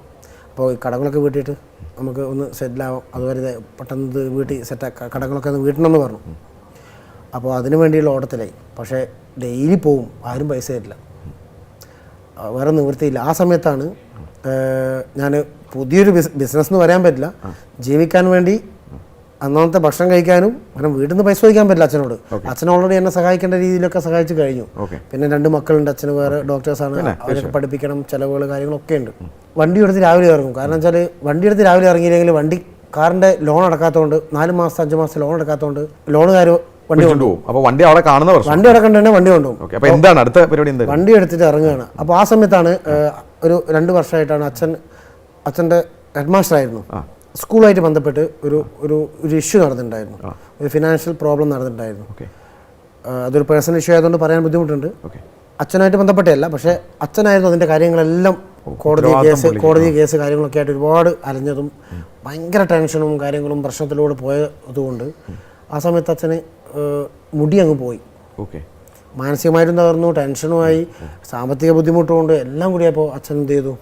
അപ്പോൾ ഈ കടങ്ങളൊക്കെ വീട്ടിയിട്ട് നമുക്ക് ഒന്ന് സെറ്റിലാവാം. അതുവരെ പെട്ടെന്ന് വീട്ടിൽ കടങ്ങളൊക്കെ ഒന്ന് വീട്ടണമെന്ന് പറഞ്ഞു. അപ്പോൾ അതിനു വേണ്ടിയുള്ള ഓട്ടത്തിലായി. പക്ഷേ ഡെയിലി പോവും, ആരും പൈസ തരില്ല, വേറെ നിവൃത്തിയില്ല. ആ സമയത്താണ് ഞാൻ പുതിയൊരു ബിസിനസ് എന്ന് പറയാൻ പറ്റില്ല, ജീവിക്കാൻ വേണ്ടി അന്നത്തെ ഭക്ഷണം കഴിക്കാനും, കാരണം വീട്ടിൽ നിന്ന് പൈസ ചോദിക്കാൻ പറ്റില്ല അച്ഛനോട്. അച്ഛൻ ഓൾറെഡി എന്നെ സഹായിക്കേണ്ട രീതിയിലൊക്കെ സഹായിച്ച് കഴിഞ്ഞു. പിന്നെ 2 മക്കളുണ്ട്. അച്ഛന് വേറെ ഡോക്ടേഴ്സാണ്, അവരൊക്കെ പഠിപ്പിക്കണം, ചിലവുകൾ കാര്യങ്ങളൊക്കെ ഉണ്ട്. വണ്ടി എടുത്ത് രാവിലെ ഇറങ്ങും. കാരണം വെച്ചാൽ വണ്ടി എടുത്ത് രാവിലെ ഇറങ്ങിയില്ലെങ്കിൽ കാറിൻ്റെ ലോൺ അടക്കാത്തതുകൊണ്ട് 4 മാസം 5 മാസം ലോൺ അടക്കാത്തതുകൊണ്ട് ലോണുകാർ വണ്ടി കൊണ്ടുപോകും. അപ്പോൾ വണ്ടി അവിടെ കാണുന്ന വണ്ടി അടക്കണ്ട തന്നെ വണ്ടി കൊണ്ടുപോകും. എന്താണ് അടുത്ത പരിപാടി? വണ്ടി എടുത്തിട്ട് ഇറങ്ങുകയാണ്. അപ്പോൾ ആ സമയത്താണ് ഒരു 2 വർഷമായിട്ടാണ് അച്ഛൻ്റെ ഹെഡ് മാസ്റ്റർ ആയിരുന്നു. സ്കൂളുമായിട്ട് ബന്ധപ്പെട്ട് ഒരു ഇഷ്യൂ നടന്നിട്ടുണ്ടായിരുന്നു, ഒരു ഫിനാൻഷ്യൽ പ്രോബ്ലം നടന്നിട്ടുണ്ടായിരുന്നു. അതൊരു പേഴ്സണൽ ഇഷ്യൂ ആയതുകൊണ്ട് പറയാൻ ബുദ്ധിമുട്ടുണ്ട്. അച്ഛനായിട്ട് ബന്ധപ്പെട്ടല്ല, പക്ഷേ അച്ഛനായിരുന്നു അതിൻ്റെ കാര്യങ്ങളെല്ലാം കോടതി കേസ് കാര്യങ്ങളൊക്കെ ആയിട്ട് ഒരുപാട് അലഞ്ഞതും ഭയങ്കര ടെൻഷനും കാര്യങ്ങളും പ്രശ്നത്തിലൂടെ പോയതുകൊണ്ട് ആ സമയത്ത് അച്ഛന് മുടി അങ്ങ് പോയി. മാനസികമായിട്ടും തകർന്നു, ടെൻഷനുമായി, സാമ്പത്തിക ബുദ്ധിമുട്ടുകൊണ്ട് എല്ലാം കൂടിയപ്പോൾ അച്ഛൻ എന്ത് ചെയ്തു?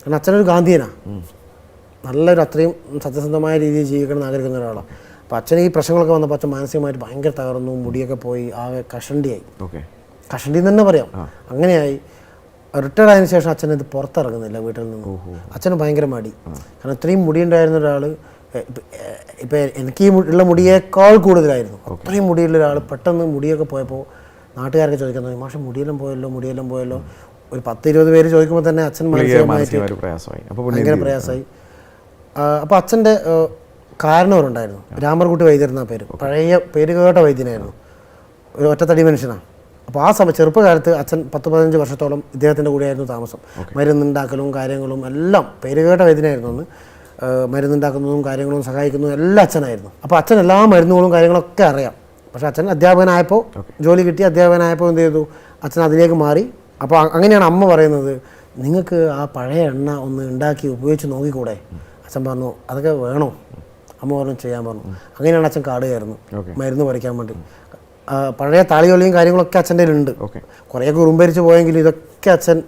കാരണം അച്ഛനൊരു ഗാന്ധിയനാണ്, നല്ലൊരു അത്രയും സത്യസന്ധമായ രീതിയിൽ ജീവിക്കണം എന്ന് ആഗ്രഹിക്കുന്ന ഒരാളാണ്. അപ്പോൾ അച്ഛന് ഈ പ്രശ്നങ്ങളൊക്കെ വന്നപ്പോൾ അച്ഛൻ മാനസികമായിട്ട് ഭയങ്കര തകർന്നു, മുടിയൊക്കെ പോയി, ആകെ കഷണ്ടിയായി. കഷണ്ടി എന്ന് തന്നെ പറയാം. അങ്ങനെയായി. റിട്ടയർഡ് ആയതിനു ശേഷം അച്ഛൻ ഇത് പുറത്തിറങ്ങുന്നില്ല വീട്ടിൽ നിന്ന്. അച്ഛന് ഭയങ്കര മടി. കാരണം ഇത്രയും മുടി ഉണ്ടായിരുന്ന ഒരാൾ ഇപ്പം എനിക്ക് ഈ ഉള്ള മുടിയേക്കാൾ കൂടുതലായിരുന്നു. അത്രയും മുടിയുള്ള ഒരാൾ പെട്ടെന്ന് മുടിയൊക്കെ പോയപ്പോൾ നാട്ടുകാരൊക്കെ ചോദിക്കാൻ തുടങ്ങി, മാഷെ മുടിയെല്ലാം പോയല്ലോ. ഒരു 10-20 പേര് ചോദിക്കുമ്പോൾ തന്നെ അച്ഛൻ ഭയങ്കര പ്രയാസമായി. അപ്പോൾ അച്ഛൻ്റെ കാരണവരുണ്ടായിരുന്നു, രാമർകുട്ടി വൈദ്യർ എന്ന പേര്, പഴയ പേര് കേട്ട വൈദ്യനായിരുന്നു, ഒരു ഒറ്റത്തടി മനുഷ്യനാണ്. അപ്പോൾ ആ ചെറുപ്പകാലത്ത് അച്ഛൻ 10-15 വർഷത്തോളം ഇദ്ദേഹത്തിൻ്റെ കൂടെയായിരുന്നു താമസം. മരുന്നുണ്ടാക്കലും കാര്യങ്ങളും എല്ലാം പേര് കേട്ട വൈദ്യനായിരുന്നു. അന്ന് മരുന്നുണ്ടാക്കുന്നതും കാര്യങ്ങളും സഹായിക്കുന്നതും എല്ലാം അച്ഛനായിരുന്നു. അപ്പോൾ അച്ഛൻ എല്ലാ മരുന്നുകളും കാര്യങ്ങളൊക്കെ അറിയാം. പക്ഷേ അച്ഛൻ അധ്യാപകനായപ്പോൾ, ജോലി കിട്ടി അധ്യാപകനായപ്പോൾ എന്ത് ചെയ്തു, അച്ഛൻ അതിലേക്ക് മാറി. അപ്പോൾ അങ്ങനെയാണ് അമ്മ പറയുന്നത്, നിങ്ങൾക്ക് ആ പഴയ എണ്ണ ഒന്ന് ഉണ്ടാക്കി ഉപയോഗിച്ച് നോക്കിക്കൂടെ? അച്ഛൻ പറഞ്ഞു അതൊക്കെ വേണോ? അമ്മ പറഞ്ഞു ചെയ്യാൻ പറഞ്ഞു. അങ്ങനെയാണ് അച്ഛൻ കാട് കയറുന്നു മരുന്ന് പഠിക്കാൻ വേണ്ടി. പഴയ താളിയൊലിയും കാര്യങ്ങളൊക്കെ അച്ഛൻ്റെ കയ്യിലുണ്ട്. കുറേയൊക്കെ ഉറുമ്പരിച്ച് പോയെങ്കിലും ഇതൊക്കെ അച്ഛൻ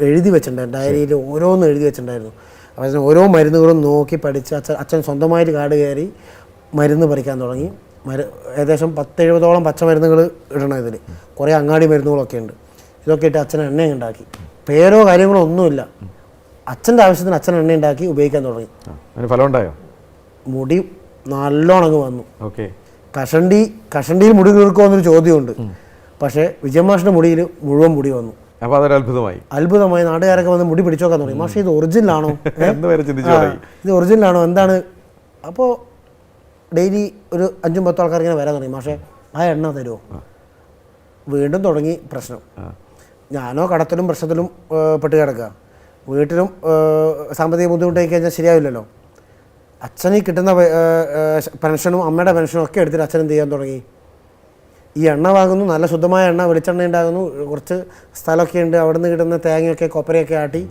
എഴുതി വെച്ചിട്ടുണ്ടായിരുന്നു, ഡയറിയിൽ ഓരോന്നും എഴുതി വെച്ചിട്ടുണ്ടായിരുന്നു. അപ്പോൾ അച്ഛൻ ഓരോ മരുന്നുകളും നോക്കി പഠിച്ച് അച്ഛൻ സ്വന്തമായിട്ട് കാട് കയറി മരുന്ന് പറിക്കാൻ തുടങ്ങി. ഏകദേശം 10-70ഓളം പച്ചമരുന്നുകൾ ഇടണം ഇതിൽ, കുറേ അങ്ങാടി മരുന്നുകളൊക്കെ ഉണ്ട്. ഇതൊക്കെ ഇട്ട് അച്ഛൻ എണ്ണ ഉണ്ടാക്കി. പേരോ കാര്യങ്ങളോ ഒന്നുമില്ല, അച്ഛൻ്റെ ആവശ്യത്തിന് അച്ഛൻ എണ്ണ ഉണ്ടാക്കി ഉപയോഗിക്കാൻ തുടങ്ങി. ഫലം ഉണ്ടായോ? മുടി നല്ലോണം അങ്ങ് വന്നു. കഷണ്ടിയിൽ മുടി കിളിർക്കുമോ എന്നൊരു ചോദ്യമുണ്ട്. പക്ഷേ വിജയമാഷിൻ്റെ മുടിയിൽ മുഴുവൻ മുടി വന്നു. അപ്പോൾ അതൊരു അത്ഭുതമായി. നാട്ടുകാരൊക്കെ വന്ന് മുടി പിടിച്ചോക്കാൻ തുടങ്ങി. മാഷെ ഇത് ഒറിജിനലാണോ, ഇത് ഒറിജിനലാണോ എന്താണ്? അപ്പോൾ ഡെയിലി ഒരു 5-10 ആൾക്കാർ ഇങ്ങനെ വരാൻ തുടങ്ങി. മാഷെ ആ എണ്ണ തരുമോ? വീണ്ടും തുടങ്ങി പ്രശ്നം. ഞാനോ കടത്തിലും പ്രശ്നത്തിലും പെട്ട് കിടക്കുക, വീട്ടിലും സാമ്പത്തിക ബുദ്ധിമുട്ടായി കഴിഞ്ഞാൽ ശരിയാവില്ലല്ലോ. അച്ഛന് കിട്ടുന്ന പെൻഷനും അമ്മയുടെ പെൻഷനും ഒക്കെ എടുത്തിട്ട് അച്ഛൻ എന്ത് ചെയ്യാൻ തുടങ്ങി, ഈ എണ്ണ വാങ്ങുന്നു, നല്ല ശുദ്ധമായ എണ്ണ, വെളിച്ചെണ്ണ ഉണ്ടാകുന്നു, കുറച്ച് സ്ഥലമൊക്കെ ഉണ്ട്, അവിടെ നിന്ന് കിട്ടുന്ന തേങ്ങയൊക്കെ കൊപ്പരയൊക്കെ ആട്ടി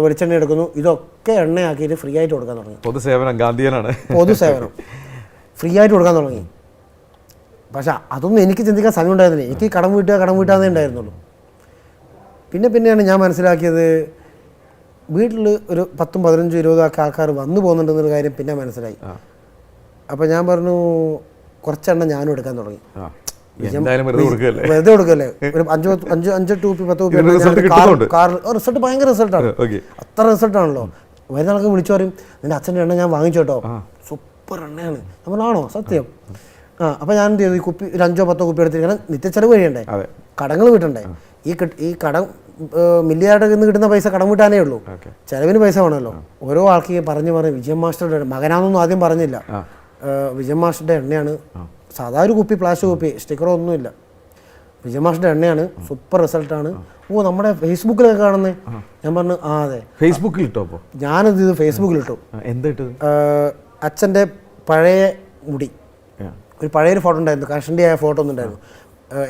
വെളിച്ചെണ്ണ എടുക്കുന്നു, ഇതൊക്കെ എണ്ണയാക്കിയിട്ട് ഫ്രീ ആയിട്ട് കൊടുക്കാൻ തുടങ്ങി. പൊതുസേവനം ഫ്രീ ആയിട്ട് കൊടുക്കാൻ തുടങ്ങി. പക്ഷെ അതൊന്നും എനിക്ക് ചിന്തിക്കാൻ സമയം ഉണ്ടായിരുന്നില്ല. എനിക്ക് കടം വീട്ടാന്നേ ഉണ്ടായിരുന്നുള്ളൂ. പിന്നെയാണ് ഞാൻ മനസ്സിലാക്കിയത്, വീട്ടിൽ ഒരു 10-15-20 ആൾക്കാർ വന്നു പോകുന്നുണ്ടെന്നൊരു കാര്യം പിന്നെ മനസ്സിലായി. അപ്പോൾ ഞാൻ പറഞ്ഞു കുറച്ചെണ്ണം ഞാനും എടുക്കാൻ തുടങ്ങി. വെറുതെ കൊടുക്കല്ലേ, ഒരു 5 ടൂപ്പി 10 ടൂപ്പി റിസൾട്ട് ഭയങ്കര റിസൾട്ടാണ്. അത്ര റിസൾട്ടാണല്ലോ. വരുന്ന ആൾക്ക് വിളിച്ചു പറയും, നിന്റെ അച്ഛൻ്റെ എണ്ണ ഞാൻ വാങ്ങിച്ചോട്ടോ, സൂപ്പർ എണ്ണയാണ്. നമ്മൾ ആണോ സത്യം? അപ്പോൾ ഞാൻ എന്ത് ചെയ്തു, ഈ കുപ്പി ഒരു 5-10 കുപ്പി എടുത്തിരിക്കണം. നിത്യച്ചെലവ് കഴിയണ്ടേ, കടങ്ങൾ വീട്ടണ്ടേ. ഈ കടം മില്ലിയാർഡ് നിന്ന് കിട്ടുന്ന പൈസ കടം വീട്ടാനേ ഉള്ളൂ, ചിലവിന് പൈസ വേണമല്ലോ. ഓരോ ആൾക്ക് പറഞ്ഞു വിജയൻ മാസ്റ്ററുടെ മകനാണെന്നൊന്നും ആദ്യം പറഞ്ഞില്ല. വിജയൻ മാസ്റ്ററുടെ എണ്ണയാണ്, സാധാ ഒരു കുപ്പി, പ്ലാസ്റ്റിക് കുപ്പി, സ്റ്റിക്കറോ ഒന്നുമില്ല. വിജയൻ മാസ്റ്ററുടെ എണ്ണയാണ്, സൂപ്പർ റിസൾട്ടാണ്. നമ്മുടെ ഫേസ്ബുക്കിലൊക്കെ കാണുന്നത്. ഞാൻ പറഞ്ഞു അതെ. ഫേസ്ബുക്കിൽ ഇട്ടോ? അപ്പോൾ ഞാനത് ഇത് ഫേസ്ബുക്കിലിട്ടു. അച്ഛൻ്റെ പഴയ മുടി, ഒരു പഴയൊരു ഫോട്ടോ ഉണ്ടായിരുന്നു, കഷണ്ടി ആയ ഫോട്ടോ ഒന്നും ഉണ്ടായിരുന്നു.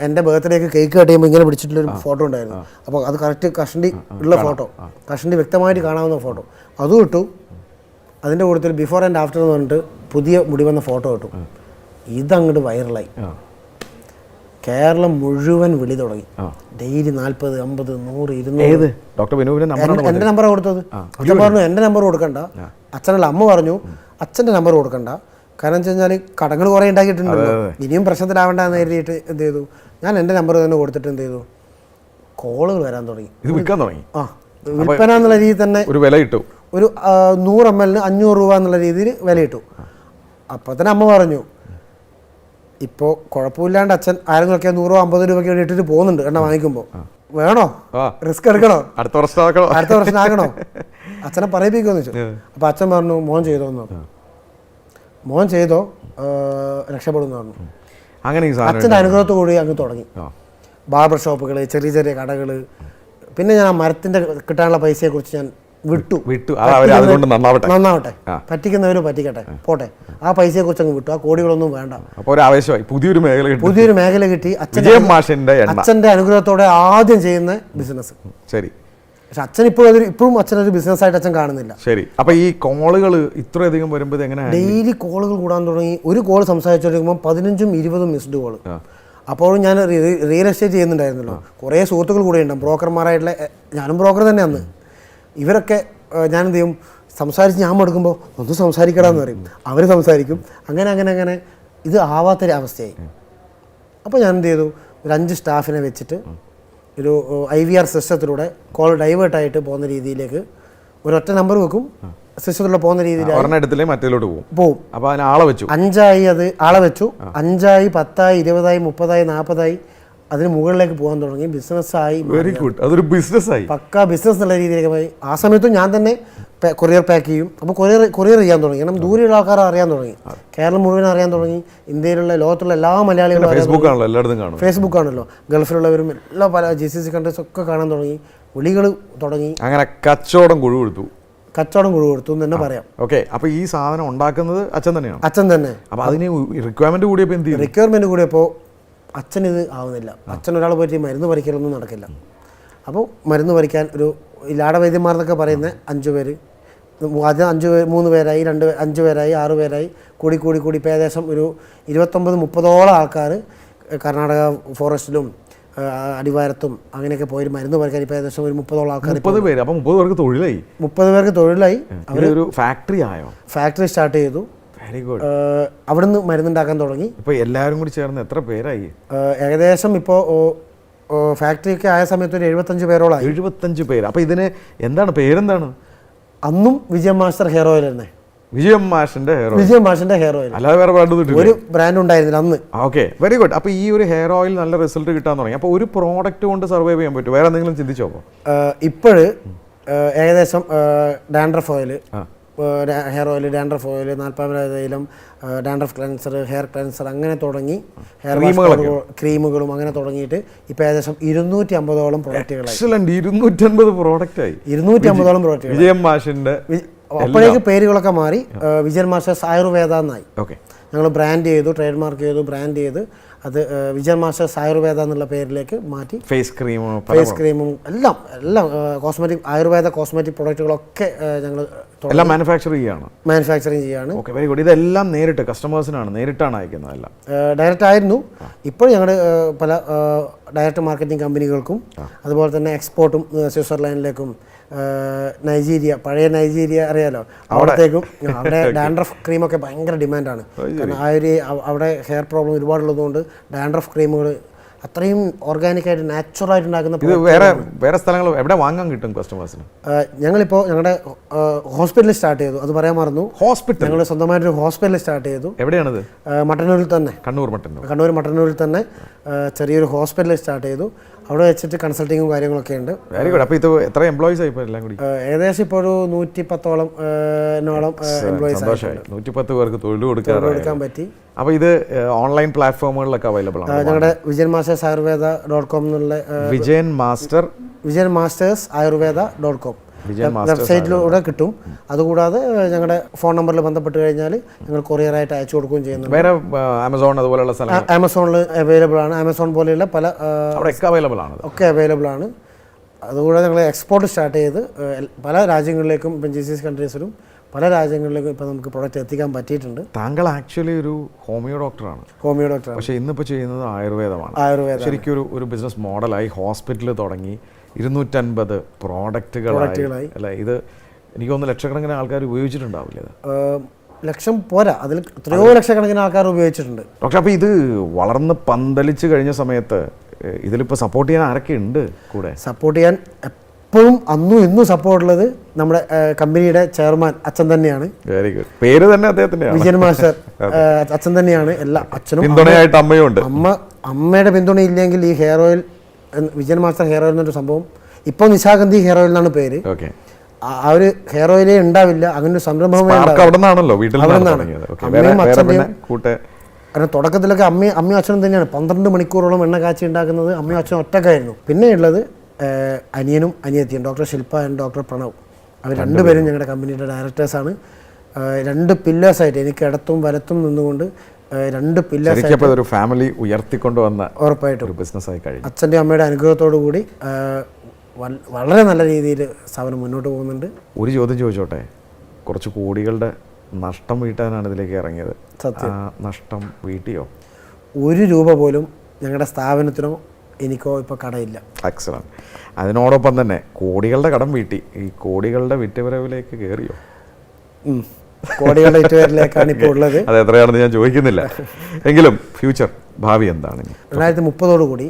എൻ്റെ ബർത്ത്ഡേക്ക് കേക്ക് കട്ട് ചെയ്യുമ്പോൾ ഇങ്ങനെ പിടിച്ചിട്ടുള്ളൊരു ഫോട്ടോ ഉണ്ടായിരുന്നു. അപ്പോൾ അത് കറക്റ്റ് കഷണ്ടി ഉള്ള ഫോട്ടോ, കഷണ്ടി വ്യക്തമായിട്ട് കാണാവുന്ന ഫോട്ടോ, അതും ഇട്ടു. അതിൻ്റെ കൂട്ടത്തിൽ ബിഫോർ ആൻഡ് ആഫ്റ്റർ എന്ന് പറഞ്ഞിട്ട് പുതിയ മുടി വന്ന ഫോട്ടോ ഇട്ടു. ഇതങ്ങോട്ട് വൈറലായി. കേരളം മുഴുവൻ വിളി തുടങ്ങി. ഡെയിലി 40, 50, 100, 200. എൻ്റെ നമ്പറാണ് കൊടുത്തത്. അച്ഛൻ പറഞ്ഞു എൻ്റെ നമ്പർ കൊടുക്കണ്ട. അച്ഛനല്ല, അമ്മ പറഞ്ഞു അച്ഛൻ്റെ നമ്പർ കൊടുക്കണ്ട. കാരണം വെച്ച് കഴിഞ്ഞാൽ കടങ്ങൾ കുറേ ഉണ്ടാക്കിയിട്ടുണ്ടല്ലോ, ഇനിയും പ്രശ്നത്തിലാവേണ്ടെന്ന് കരുതിയിട്ട് എന്ത് ചെയ്തു, ഞാൻ എൻ്റെ നമ്പർ തന്നെ കൊടുത്തിട്ട് എന്ത് ചെയ്തു, കോളുകൾ വരാൻ തുടങ്ങി. ഇത് വിൽക്കാൻ തുടങ്ങി. വിൽപ്പന എന്നുള്ള രീതിയിൽ തന്നെ ഒരു വില ഇട്ടു. ഒരു 100 ml 500 രൂപ എന്നുള്ള രീതിയിൽ വിലയിട്ടു. അപ്പോൾ തന്നെ അമ്മ പറഞ്ഞു, ഇപ്പോൾ കുഴപ്പമില്ലാണ്ട് അച്ഛൻ ആരെങ്കിലൊക്കെ 100-50 രൂപയ്ക്ക് വേണ്ടി ഇട്ടിട്ട് പോകുന്നുണ്ട് എണ്ണ വാങ്ങിക്കുമ്പോൾ, വേണോ, റിസ്ക് എടുക്കണോ, അടുത്ത വർഷം ആക്കണോ, അച്ഛനെ പറയിപ്പിക്കുമെന്ന് വെച്ചു. അപ്പോൾ അച്ഛൻ പറഞ്ഞു മോൻ ചെയ്തോന്ന് പറഞ്ഞു. മോൻ ചെയ്തോ, രക്ഷപ്പെടുമെന്ന് പറഞ്ഞു. അങ്ങനെ അച്ഛൻ്റെ അനുഗ്രഹത്തോടുകൂടി അങ്ങ് തുടങ്ങി. ബാർബർ ഷോപ്പുകൾ, ചെറിയ ചെറിയ കടകൾ. പിന്നെ ഞാൻ ആ മരത്തിൻ്റെ കിട്ടാനുള്ള പൈസയെക്കുറിച്ച് ഞാൻ വിട്ടു. നന്നാവട്ടെ, പറ്റിക്കുന്നവർ പറ്റിക്കട്ടെ, പോട്ടെ, ആ പൈസയെക്കുറിച്ച് അങ്ങ് വിട്ടു. ആ കോടികളൊന്നും വേണ്ട. പുതിയൊരു മേഖല കിട്ടി. അച്ഛൻ്റെ അനുഗ്രഹത്തോടെ ആദ്യം ചെയ്യുന്ന ബിസിനസ്. ശരി. പക്ഷെ അച്ഛൻ ഇപ്പോഴും അച്ഛനൊരു ബിസിനസ്സായിട്ട് അച്ഛൻ കാണുന്നില്ല. ശരി. അപ്പോൾ ഈ കോളുകൾ ഇത്രയധികം വരുമ്പോൾ എങ്ങനെയാണ്? ഡെയിലി കോളുകൾ കൂടാൻ തുടങ്ങി. ഒരു കോൾ സംസാരിച്ചുകൊണ്ടിരിക്കുമ്പോൾ 15-20 മിസ്ഡ് കോൾ. അപ്പോഴും ഞാൻ റിയൽ എസ്റ്റേറ്റ് ചെയ്യുന്നുണ്ടായിരുന്നല്ലോ, കുറേ സുഹൃത്തുക്കൾ കൂടെ ഉണ്ടാകും, ബ്രോക്കർമാരായിട്ടുള്ള. ഞാനും ബ്രോക്കർ തന്നെ അന്ന്. ഇവരൊക്കെ ഞാൻ എന്ത് ചെയ്യും, സംസാരിച്ച് ഞാൻ എടുക്കുമ്പോൾ ഒന്ന് സംസാരിക്കണമെന്ന് പറയും, അവർ സംസാരിക്കും. അങ്ങനെ ഇത് ആവാത്തൊരവസ്ഥയായി. അപ്പോൾ ഞാൻ എന്ത് ചെയ്തു, ഒരു 5 സ്റ്റാഫിനെ വെച്ചിട്ട് ഒരു IVR സിസ്റ്റത്തിലൂടെ കോൾ ഡൈവേർട്ടായിട്ട് പോകുന്ന രീതിയിലേക്ക് ഒരൊറ്റ നമ്പർ വെക്കും, സിസ്റ്റത്തിലൂടെ പോകുന്ന രീതിയിൽ ഒരെണ്ണം എടുത്തില്ലേ മറ്റേലോട്ട് പോവും. അപ്പോൾ അതിന് ആളെ വെച്ചു, 5 അത് ആളെ വെച്ചു, 5, 10, 20, 30, 40 അതിന് മുകളിലേക്ക് പോകാൻ തുടങ്ങി. ബിസിനസ്സായി. Very good. അതൊരു ബിസിനസ്സായി, പക്ക ബിസിനസ് എന്നുള്ള രീതിയിലേക്ക് പോയി. ആ സമയത്തും ഞാൻ തന്നെ കൊറിയർ പാക്ക് ചെയ്യും. അപ്പോൾ കൊറിയർ ചെയ്യാൻ തുടങ്ങി. കാരണം ദൂരെയുള്ള ആൾക്കാർ അറിയാൻ തുടങ്ങി, കേരളം മുഴുവൻ അറിയാൻ തുടങ്ങി, ഇന്ത്യയിലുള്ള ലോകത്തുള്ള എല്ലാ മലയാളികളും ഫേസ്ബുക്കാണല്ലോ എല്ലായിടത്തും കാണും. ഫേസ്ബുക്കാണല്ലോ, ഗൾഫിലുള്ളവരും എല്ലാ പല GCC കൺട്രീസ് ഒക്കെ കാണാൻ തുടങ്ങി, വിളികൾ തുടങ്ങി. അങ്ങനെ കച്ചവടം കുഴു കൊടുത്തു എന്ന് തന്നെ പറയാം. ഓക്കെ. അപ്പോൾ ഈ സാധനം ഉണ്ടാക്കുന്നത് അച്ഛൻ തന്നെയാണ്? അച്ഛൻ തന്നെ. അപ്പോൾ അതിന് റിക്വയർമെന്റ് കൂടിയപ്പോൾ എന്ത് ചെയ്യും? റിക്വയർമെന്റ് കൂടിയപ്പോൾ അച്ഛൻ ഇത് ആവുന്നില്ല. അച്ഛൻ ഒരാൾ പോയിട്ട് മരുന്ന് പറിക്കലൊന്നും നടക്കില്ല. അപ്പോൾ മരുന്ന് പറിക്കാൻ ഒരു ലാടവൈദ്യന്മാർ എന്നൊക്കെ പറയുന്ന 5 പേര്, ആദ്യം 3 പേരായി, 5 പേരായി, 6 പേരായി, കൂടി ഇപ്പോൾ ഏകദേശം ഒരു 29-30ഓളം ആൾക്കാർ കർണാടക ഫോറസ്റ്റിലും അടിവാരത്തും അങ്ങനെയൊക്കെ പോയി മരുന്ന് പറിക്കാൻ ഇപ്പോൾ ഏകദേശം ഒരു 30ഓളം ആൾക്കാർ. 30 പേര്. അപ്പോൾ 30 പേർക്ക് തൊഴിലായി. 30 പേർക്ക് തൊഴിലായി. അവരൊരു ഫാക്ടറി ആയോ? ഫാക്ടറി സ്റ്റാർട്ട് ചെയ്തു. Very good. അവിടുന്ന് മരുന്നുണ്ടാക്കാൻ തുടങ്ങി. ഇപ്പോൾ എല്ലാവരും കൂടി ചേർന്ന് എത്ര പേരായി? ഏകദേശം ഇപ്പോൾ ഫാക്ടറിയൊക്കെ ആയ സമയത്ത് ഒരു 75 പേരോളായി. 75 പേര്. അപ്പോൾ ഇതിന് എന്താണ് പേരെന്താണ്? അന്നും വിജയൻ മാസ്റ്റർ ഹെയർ ഓയിൽ തന്നെ. വിജയൻ മാഷിന്റെ ഹെയർ ഓയിൽ, അല്ലാതെ വേറെ ബ്രാൻഡ് ഒരു ബ്രാൻഡ് ഉണ്ടായിരുന്നില്ല അന്ന്. Okay, very good. അപ്പോൾ ഈ ഒരു ഹെയർ ഓയിൽ നല്ല റിസൾട്ട് കിട്ടാൻ തുടങ്ങി. അപ്പോൾ ഒരു പ്രോഡക്റ്റ് കൊണ്ട് സർവൈവ് ചെയ്യാൻ പറ്റും? വേറെ എന്തെങ്കിലും ചിന്തിച്ചോ? ഇപ്പോഴ് ഏകദേശം dandruff oil, hair oil, dandruff oil, 40 തൈലം, ഡാൻഡ്രഫ് ക്ലെൻസർ, ഹെയർ ക്ലെൻസർ, അങ്ങനെ തുടങ്ങി ഹെയർ ക്രീമുകളും അങ്ങനെ തുടങ്ങിയിട്ട് ഇപ്പോൾ ഏകദേശം 250ഓളം പ്രൊഡക്റ്റുകളായി. 250 പ്രോഡക്റ്റായി. 250ഓളം പ്രൊഡക്റ്റുകൾ. വിജയൻ മാഷിന്റെ അപ്പോഴേക്ക് പേരുകളൊക്കെ മാറി വിജയൻ മാസ്റ്റേഴ്സ് ആയുർവേദ എന്നായി. ഓക്കെ. ഞങ്ങൾ ബ്രാൻഡ് ചെയ്തു, ട്രേഡ് മാർക്ക് ചെയ്തു, ബ്രാൻഡ് ചെയ്ത് അത് വിജയൻ മാസ്റ്റേഴ്സ് ആയുർവേദ എന്നുള്ള പേരിലേക്ക് മാറ്റി. ഫേസ് ക്രീമും എല്ലാം കോസ്മെറ്റിക്, ആയുർവേദ കോസ്മെറ്റിക് പ്രൊഡക്റ്റുകളൊക്കെ ഞങ്ങൾ എല്ലാം മാനുഫാക്ചറിങ് ചെയ്യാണ്. Okay, very good. ഇതെല്ലാം നേരിട്ട് നേരിട്ടാണ് അയക്കുന്നത്? എല്ലാം ഡയറക്റ്റ് ആയിരുന്നു. ഇപ്പോൾ ഞങ്ങൾ പല ഡയറക്റ്റ് മാർക്കറ്റിംഗ് കമ്പനികൾക്കും അതുപോലെ തന്നെ എക്സ്പോർട്ടും സ്വിറ്റ്സർലാൻഡിലേക്കും, നൈജീരിയ, പഴയ നൈജീരിയ അറിയാലോ, അവിടത്തേക്കും. അവിടെ ഡാൻഡ്രഫ് ക്രീമൊക്കെ ഭയങ്കര ഡിമാൻഡാണ്. കാരണം അവിടെ ഹെയർ പ്രോബ്ലം ഒരുപാടുള്ളതുകൊണ്ട് ഡാൻഡ്രഫ് ക്രീമുകൾ അത്രയും ഓർഗാനിക്കായിട്ട് നാച്ചുറലായിട്ട് ഉണ്ടാക്കുന്ന. വേറെ സ്ഥലങ്ങൾ എവിടെ വാങ്ങാൻ കിട്ടും കസ്റ്റമേഴ്സിന്? ഞങ്ങളിപ്പോൾ ഞങ്ങളുടെ ഹോസ്പിറ്റലിൽ സ്റ്റാർട്ട് ചെയ്തു. അത് പറയാൻ മറന്നു. ഹോസ്പിറ്റൽ, ഞങ്ങൾ സ്വന്തമായിട്ടൊരു ഹോസ്പിറ്റലിൽ സ്റ്റാർട്ട് ചെയ്തു. എവിടെയാണത്? മട്ടന്നൂരിൽ തന്നെ. കണ്ണൂർ മട്ടന്നൂരിൽ തന്നെ ചെറിയൊരു ഹോസ്പിറ്റലിൽ സ്റ്റാർട്ട് ചെയ്തു. അവിടെ വെച്ചിട്ട് കൺസൾട്ടിങ്ങും കാര്യങ്ങളൊക്കെ ഉണ്ട്. Very good. അപ്പോൾ ഇത് എത്ര എംപ്ലോയീസ് ആയി എല്ലാം കൂടി? ഏകദേശം ഇപ്പോൾ ഒരു 110ഓളം എംപ്ലോയീസ്. 110 പേർക്ക് തൊഴിൽ കൊടുക്കാൻ പറ്റി. അപ്പോൾ ഇത് ഓൺലൈൻ പ്ലാറ്റ്ഫോമുകളിലൊക്കെ അവൈലബിൾ ആണ്. ഞങ്ങളുടെ വിജയൻ മാസ്റ്റേഴ്സ് ആയുർവേദ.com എന്നുള്ള വിജയൻ മാസ്റ്റേഴ്സ് ആയുർവേദ.com വെബ്സൈറ്റിലൂടെ കിട്ടും. അതുകൂടാതെ ഞങ്ങളുടെ ഫോൺ നമ്പറിൽ ബന്ധപ്പെട്ട് കഴിഞ്ഞാൽ ഞങ്ങൾ കൊറിയറായിട്ട് അയച്ചു കൊടുക്കുകയും ചെയ്യുന്നു. വേറെ ആമസോൺ അതുപോലെയുള്ള സ്ഥലങ്ങൾ ആമസോണിൽ അവൈലബിൾ ആണ്. ആമസോൺ പോലെയുള്ള പല ഒക്കെ അവൈലബിൾ ആണ്. അതുകൂടാതെ ഞങ്ങൾ എക്സ്പോർട്ട് സ്റ്റാർട്ട് ചെയ്ത് പല രാജ്യങ്ങളിലേക്കും, ഇപ്പം GCC കൺട്രീസിലും പല രാജ്യങ്ങളിലേക്കും ഇപ്പോൾ നമുക്ക് പ്രൊഡക്റ്റ് എത്തിക്കാൻ പറ്റിയിട്ടുണ്ട്. താങ്കൾ ആക്ച്വലി ഒരു ഹോമിയോ ഡോക്ടറാണ്. പക്ഷേ ഇന്നിപ്പോൾ ചെയ്യുന്നത് ആയുർവേദമാണ്. ശരിക്കും ഒരു ബിസിനസ് മോഡലായി ഹോസ്പിറ്റൽ തുടങ്ങി 250 പ്രോഡക്റ്റുകളായി അല്ലേ? ഇത് എനിക്ക് തോന്നുന്നു ലക്ഷക്കണക്കിന് ആൾക്കാർ ഉപയോഗിച്ചിട്ടുണ്ടാവില്ല. ലക്ഷം പോരാ, അതിൽ എത്രയോ ലക്ഷക്കണക്കിന് ആൾക്കാർ ഉപയോഗിച്ചിട്ടുണ്ട്. പക്ഷെ അപ്പോൾ ഇത് വളർന്ന് പന്തലിച്ച് കഴിഞ്ഞ സമയത്ത് ഇതിലിപ്പോൾ സപ്പോർട്ട് ചെയ്യാൻ ആരൊക്കെ ഉണ്ട് കൂടെ? സപ്പോർട്ട് ചെയ്യാൻ എപ്പോഴും അന്നും ഇന്നും സപ്പോർട്ടുള്ളത് നമ്മുടെ കമ്പനിയുടെ ചെയർമാൻ അച്ഛൻ തന്നെയാണ്. Very good. പേര് തന്നെ അദ്ദേഹത്തിൻ്റെ വിജയൻ മാസ്റ്റർ അച്ഛൻ തന്നെയാണ്. എല്ലാ അച്ഛനും പിന്തുണയായിട്ട് അമ്മയുണ്ട്. അമ്മയുടെ പിന്തുണ ഇല്ലെങ്കിൽ ഈ hair oil, Vijayan master hair oil എന്നൊരു സംഭവം, ഇപ്പോൾ നിശാഗന്ധി ഹെയർ ഓയിൽ എന്നാണ് പേര്. ആ ഒരു ഹെയർ ഓയിലേ ഉണ്ടാവില്ല. അങ്ങനെ ഒരു സംരംഭമേ കാരണം തുടക്കത്തിലൊക്കെ അമ്മയും അച്ഛനും തന്നെയാണ് 12 മണിക്കൂറോളം എണ്ണ കാച്ചി ഉണ്ടാക്കുന്നത്. അമ്മയും അച്ഛനും ഒറ്റക്കായിരുന്നു. പിന്നെ ഉള്ളത് അനിയനും അനിയത്തിയും, doctor Shilpa and doctor Pranav. അവർ രണ്ടുപേരും ഞങ്ങളുടെ കമ്പനിയുടെ ഡയറക്ടേഴ്സാണ്. 2 പില്ലേഴ്സായിട്ട് എനിക്ക് ഇടത്തും വലത്തും നിന്നുകൊണ്ട് 2 പില്ലേഴ്സായിട്ട് ഫാമിലി ഉയർത്തിക്കൊണ്ടുവന്ന ഉറപ്പായിട്ടും ബിസിനസ്സായി കഴിഞ്ഞു. അച്ഛൻ്റെ അമ്മയുടെ അനുഗ്രഹത്തോടു കൂടി വളരെ നല്ല രീതിയിൽ സ്ഥാപനം മുന്നോട്ട് പോകുന്നുണ്ട്. ഒരു ചോദ്യം ചോദിച്ചോട്ടെ? കുറച്ച് കോടികളുടെ നഷ്ടം വീട്ടാനാണ് ഇതിലേക്ക് ഇറങ്ങിയത്. സത്യം. നഷ്ടം വീട്ടിയോ? 1 രൂപ പോലും ഞങ്ങളുടെ സ്ഥാപനത്തിനോ എനിക്കോ ഇപ്പോൾ കടയില്ല. എക്സലന്റ്. അതിനോടൊപ്പം തന്നെ കോടികളുടെ കടം വീട്ടി. ഈ കോടികളുടെ വിറ്റുവരവിലേക്ക് കയറിയോ? കോടികളുടെ വിറ്റുവരവിലേക്കാണ് ഇപ്പോൾ ഉള്ളത്. അത് എത്രയാണെന്ന് ഞാൻ ചോദിക്കുന്നില്ല. എങ്കിലും ഫ്യൂച്ചർ ഭാവി എന്താണ്? 2030 കൂടി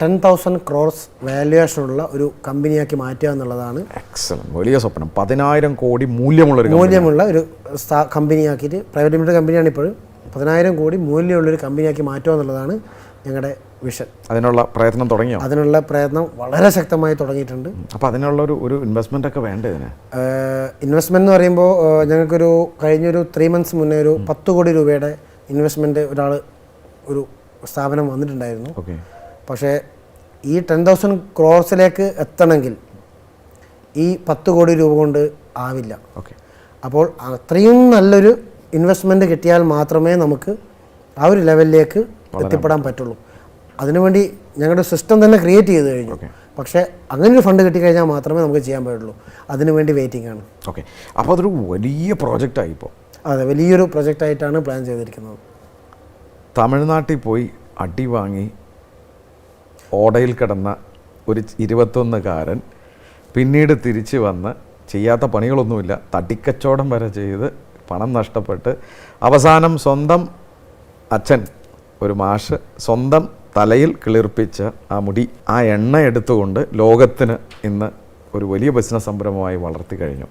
10,000 crores വാല്യുവേഷനുള്ള ഒരു കമ്പനിയാക്കി മാറ്റുക എന്നുള്ളതാണ്. എക്സലന്റ്, വലിയ സ്വപ്നം. 10,000 കോടി മൂല്യമുള്ള ഒരു കമ്പനിയാക്കിയിട്ട്, പ്രൈവറ്റ് ലിമിറ്റഡ് കമ്പനിയാണ് ഇപ്പോൾ, 10,000 കോടി മൂല്യമുള്ളൊരു കമ്പനിയാക്കി മാറ്റുക എന്നുള്ളതാണ് ഞങ്ങളുടെ വിഷൻ. അതിനുള്ള പ്രയത്നം തുടങ്ങിയോ? അതിനുള്ള പ്രയത്നം വളരെ ശക്തമായി തുടങ്ങിയിട്ടുണ്ട്. അപ്പോൾ അതിനുള്ള ഒരു ഇൻവെസ്റ്റ്മെൻ്റ് ഒക്കെ വേണ്ടേ ഇതിന്? ഇൻവെസ്റ്റ്മെൻറ്റ് എന്ന് പറയുമ്പോൾ ഞങ്ങൾക്കൊരു കഴിഞ്ഞൊരു 3 months മുന്നേ ഒരു 10 കോടി രൂപയുടെ ഇൻവെസ്റ്റ്മെൻറ്റ് ഒരു സ്ഥാപനം വന്നിട്ടുണ്ടായിരുന്നു. ഓക്കെ. പക്ഷേ ഈ 10,000 crores എത്തണമെങ്കിൽ ഈ 10 കോടി രൂപ കൊണ്ട് ആവില്ല. ഓക്കെ. അപ്പോൾ അത്രയും നല്ലൊരു ഇൻവെസ്റ്റ്മെൻറ്റ് കിട്ടിയാൽ മാത്രമേ നമുക്ക് ആ ഒരു ലെവലിലേക്ക് എത്തിപ്പെടാൻ പറ്റുള്ളൂ. അതിനുവേണ്ടി ഞങ്ങളുടെ സിസ്റ്റം തന്നെ ക്രിയേറ്റ് ചെയ്ത് കഴിഞ്ഞു. പക്ഷേ അങ്ങനെ ഒരു ഫണ്ട് കിട്ടിക്കഴിഞ്ഞാൽ മാത്രമേ നമുക്ക് ചെയ്യാൻ പറ്റുള്ളൂ. അതിനുവേണ്ടി വെയിറ്റിംഗ് ആണ്. ഓക്കെ. അപ്പോൾ അതൊരു വലിയ പ്രോജക്റ്റായി ഇപ്പോൾ. അതെ, വലിയൊരു പ്രൊജക്റ്റായിട്ടാണ് പ്ലാൻ ചെയ്തിരിക്കുന്നത്. തമിഴ്നാട്ടിൽ പോയി അടി വാങ്ങി ഓടയിൽ കിടന്ന ഒരു 21കാരൻ പിന്നീട് തിരിച്ച് വന്ന് ചെയ്യാത്ത പണികളൊന്നുമില്ല, തട്ടിക്കച്ചവടം വരെ ചെയ്ത് പണം നഷ്ടപ്പെട്ട് അവസാനം സ്വന്തം അച്ഛൻ ഒരു മാഷ് സ്വന്തം തലയിൽ കിളിർപ്പിച്ച ആ മുടി, ആ എണ്ണ എടുത്തുകൊണ്ട് ലോകത്തിന് ഇന്ന് ഒരു വലിയ ബിസിനസ് സംരംഭമായി വളർത്തി കഴിഞ്ഞു.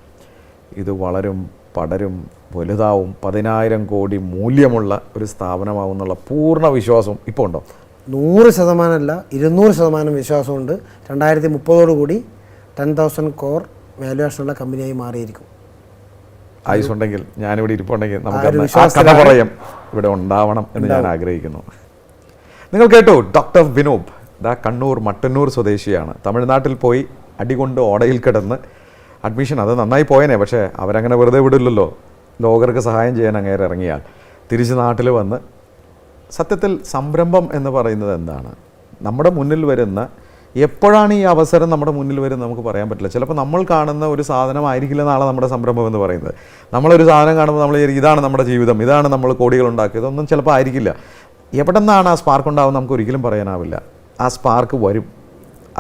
ഇത് വളരും, പടരും, വലുതാവും, 10,000 കോടി മൂല്യമുള്ള ഒരു സ്ഥാപനമാവുന്നുള്ള പൂർണ്ണ വിശ്വാസം ഇപ്പോൾ ഉണ്ടോ? 100% അല്ല, 200% വിശ്വാസമുണ്ട്. 2030 10,000 crore വാല്യുവേഷനുള്ള കമ്പനിയായി മാറിയിരിക്കും. ആയുസുണ്ടെങ്കിൽ, ഞാനിവിടെ ഇരിപ്പുണ്ടെങ്കിൽ നമുക്ക് ആ കഥ പറയാം ഇവിടെ ഉണ്ടാവണം എന്ന് ഞാൻ ആഗ്രഹിക്കുന്നു. നിങ്ങൾ കേട്ടു, ഡോക്ടർ വിനോബ് കണ്ണൂർ മട്ടന്നൂർ സ്വദേശിയാണ്. തമിഴ്നാട്ടിൽ പോയി അടികൊണ്ട് ഓടയിൽ കിടന്ന് അഡ്മിഷൻ, അത് നന്നായി പോയനെ, പക്ഷേ അവരങ്ങനെ വെറുതെ വിടില്ലല്ലോ. ലോകർക്ക് സഹായം ചെയ്യാൻ അങ്ങേരെ ഇറങ്ങിയാൽ തിരിച്ച് നാട്ടിൽ വന്ന്, സത്യത്തിൽ സംരംഭം എന്ന് പറയുന്നത് എന്താണ്? നമ്മുടെ മുന്നിൽ വരുന്ന, എപ്പോഴാണ് ഈ അവസരം നമ്മുടെ മുന്നിൽ വരും നമുക്ക് പറയാൻ പറ്റില്ല. ചിലപ്പോൾ നമ്മൾ കാണുന്ന ഒരു സാധനമായിരിക്കില്ല നാളെ നമ്മുടെ സംരംഭം എന്ന് പറയുന്നത്. നമ്മളൊരു സാധനം കാണുമ്പോൾ നമ്മൾ ഇതാണ് നമ്മുടെ ജീവിതം, ഇതാണ് നമ്മൾ കോടികൾ ഉണ്ടാക്കിയത്, ഒന്നും ചിലപ്പോൾ ആയിരിക്കില്ല. എവിടെ നിന്നാണ് ആ സ്പാർക്ക് ഉണ്ടാവുന്നത് നമുക്ക് ഒരിക്കലും പറയാനാവില്ല. ആ സ്പാർക്ക് വരും,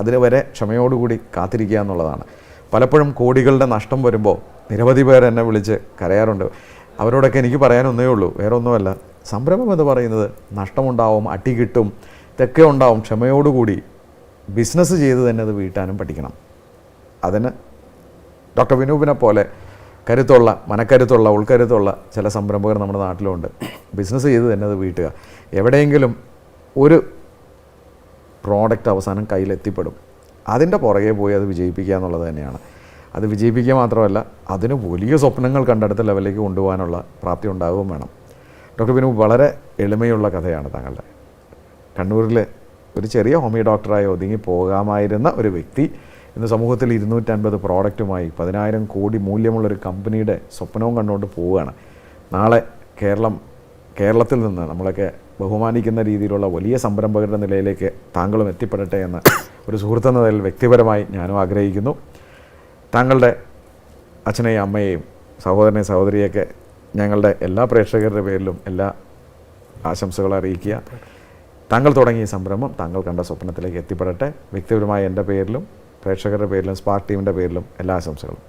അതിന് വരെ ക്ഷമയോടുകൂടി കാത്തിരിക്കുക എന്നുള്ളതാണ്. പലപ്പോഴും കോടികളുടെ നഷ്ടം വരുമ്പോൾ നിരവധി പേർ എന്നെ വിളിച്ച് കരയാറുണ്ട്. അവരോടൊക്കെ എനിക്ക് പറയാനൊന്നേ ഉള്ളൂ, വേറെ ഒന്നുമല്ല, സംരംഭം എന്ന് പറയുന്നത് നഷ്ടമുണ്ടാവും, അടി കിട്ടും, ഇതൊക്കെ ഉണ്ടാവും. ക്ഷമയോടുകൂടി ബിസിനസ് ചെയ്ത് തന്നെ അത് വീട്ടാനും പഠിക്കണം. അതിന് ഡോക്ടർ വിനൂപിനെ പോലെ കരുത്തുള്ള, മനക്കരുത്തുള്ള, ഉൾക്കരുത്തുള്ള ചില സംരംഭകർ നമ്മുടെ നാട്ടിലുണ്ട്. ബിസിനസ് ചെയ്ത് തന്നെ അത് വീട്ടുക. എവിടെയെങ്കിലും ഒരു പ്രോഡക്റ്റ് അവസാനം കയ്യിലെത്തിപ്പെടും, അതിൻ്റെ പുറകെ പോയി അത് വിജയിപ്പിക്കുക എന്നുള്ളത് തന്നെയാണ്. അത് വിജയിപ്പിക്കുക മാത്രമല്ല, അതിന് വലിയ സ്വപ്നങ്ങൾ കണ്ടെടുത്ത ലെവലിലേക്ക് കൊണ്ടുപോകാനുള്ള പ്രാപ്തി ഉണ്ടാവുകയും വേണം. ഡോക്ടർ വിനൂപ്, വളരെ എളിമയുള്ള കഥയാണ് താങ്കളുടെ. കണ്ണൂരിലെ ഒരു ചെറിയ ഹോമിയോ ഡോക്ടറായി ഒതുങ്ങി പോകാമായിരുന്ന ഒരു വ്യക്തി ഇന്ന് സമൂഹത്തിൽ 250 പ്രോഡക്റ്റുമായി 10,000 കോടി മൂല്യമുള്ളൊരു കമ്പനിയുടെ സ്വപ്നവും കണ്ടുകൊണ്ട് പോവുകയാണ്. നാളെ കേരളത്തിൽ നിന്ന് നമ്മളൊക്കെ ബഹുമാനിക്കുന്ന രീതിയിലുള്ള വലിയ സംരംഭകരുടെ നിലയിലേക്ക് താങ്കളും എത്തിപ്പെടട്ടെ എന്ന് ഒരു സുഹൃത്തെന്ന നിലയിൽ വ്യക്തിപരമായി ഞാനും ആഗ്രഹിക്കുന്നു. താങ്കളുടെ അച്ഛനെയും അമ്മയെയും സഹോദരനെയും സഹോദരിയൊക്കെ ഞങ്ങളുടെ എല്ലാ പ്രേക്ഷകരുടെ പേരിലും എല്ലാ ആശംസകളും അറിയിക്കുക. താങ്കൾ തുടങ്ങിയ സംരംഭം താങ്കൾ കണ്ട സ്വപ്നത്തിലേക്ക് എത്തിപ്പെടട്ടെ. വ്യക്തിപരമായ എൻ്റെ പേരിലും പ്രേക്ഷകരുടെ പേരിലും സ്പാർക്ക് ടീമിൻ്റെ പേരിലും എല്ലാ ആശംസകളും.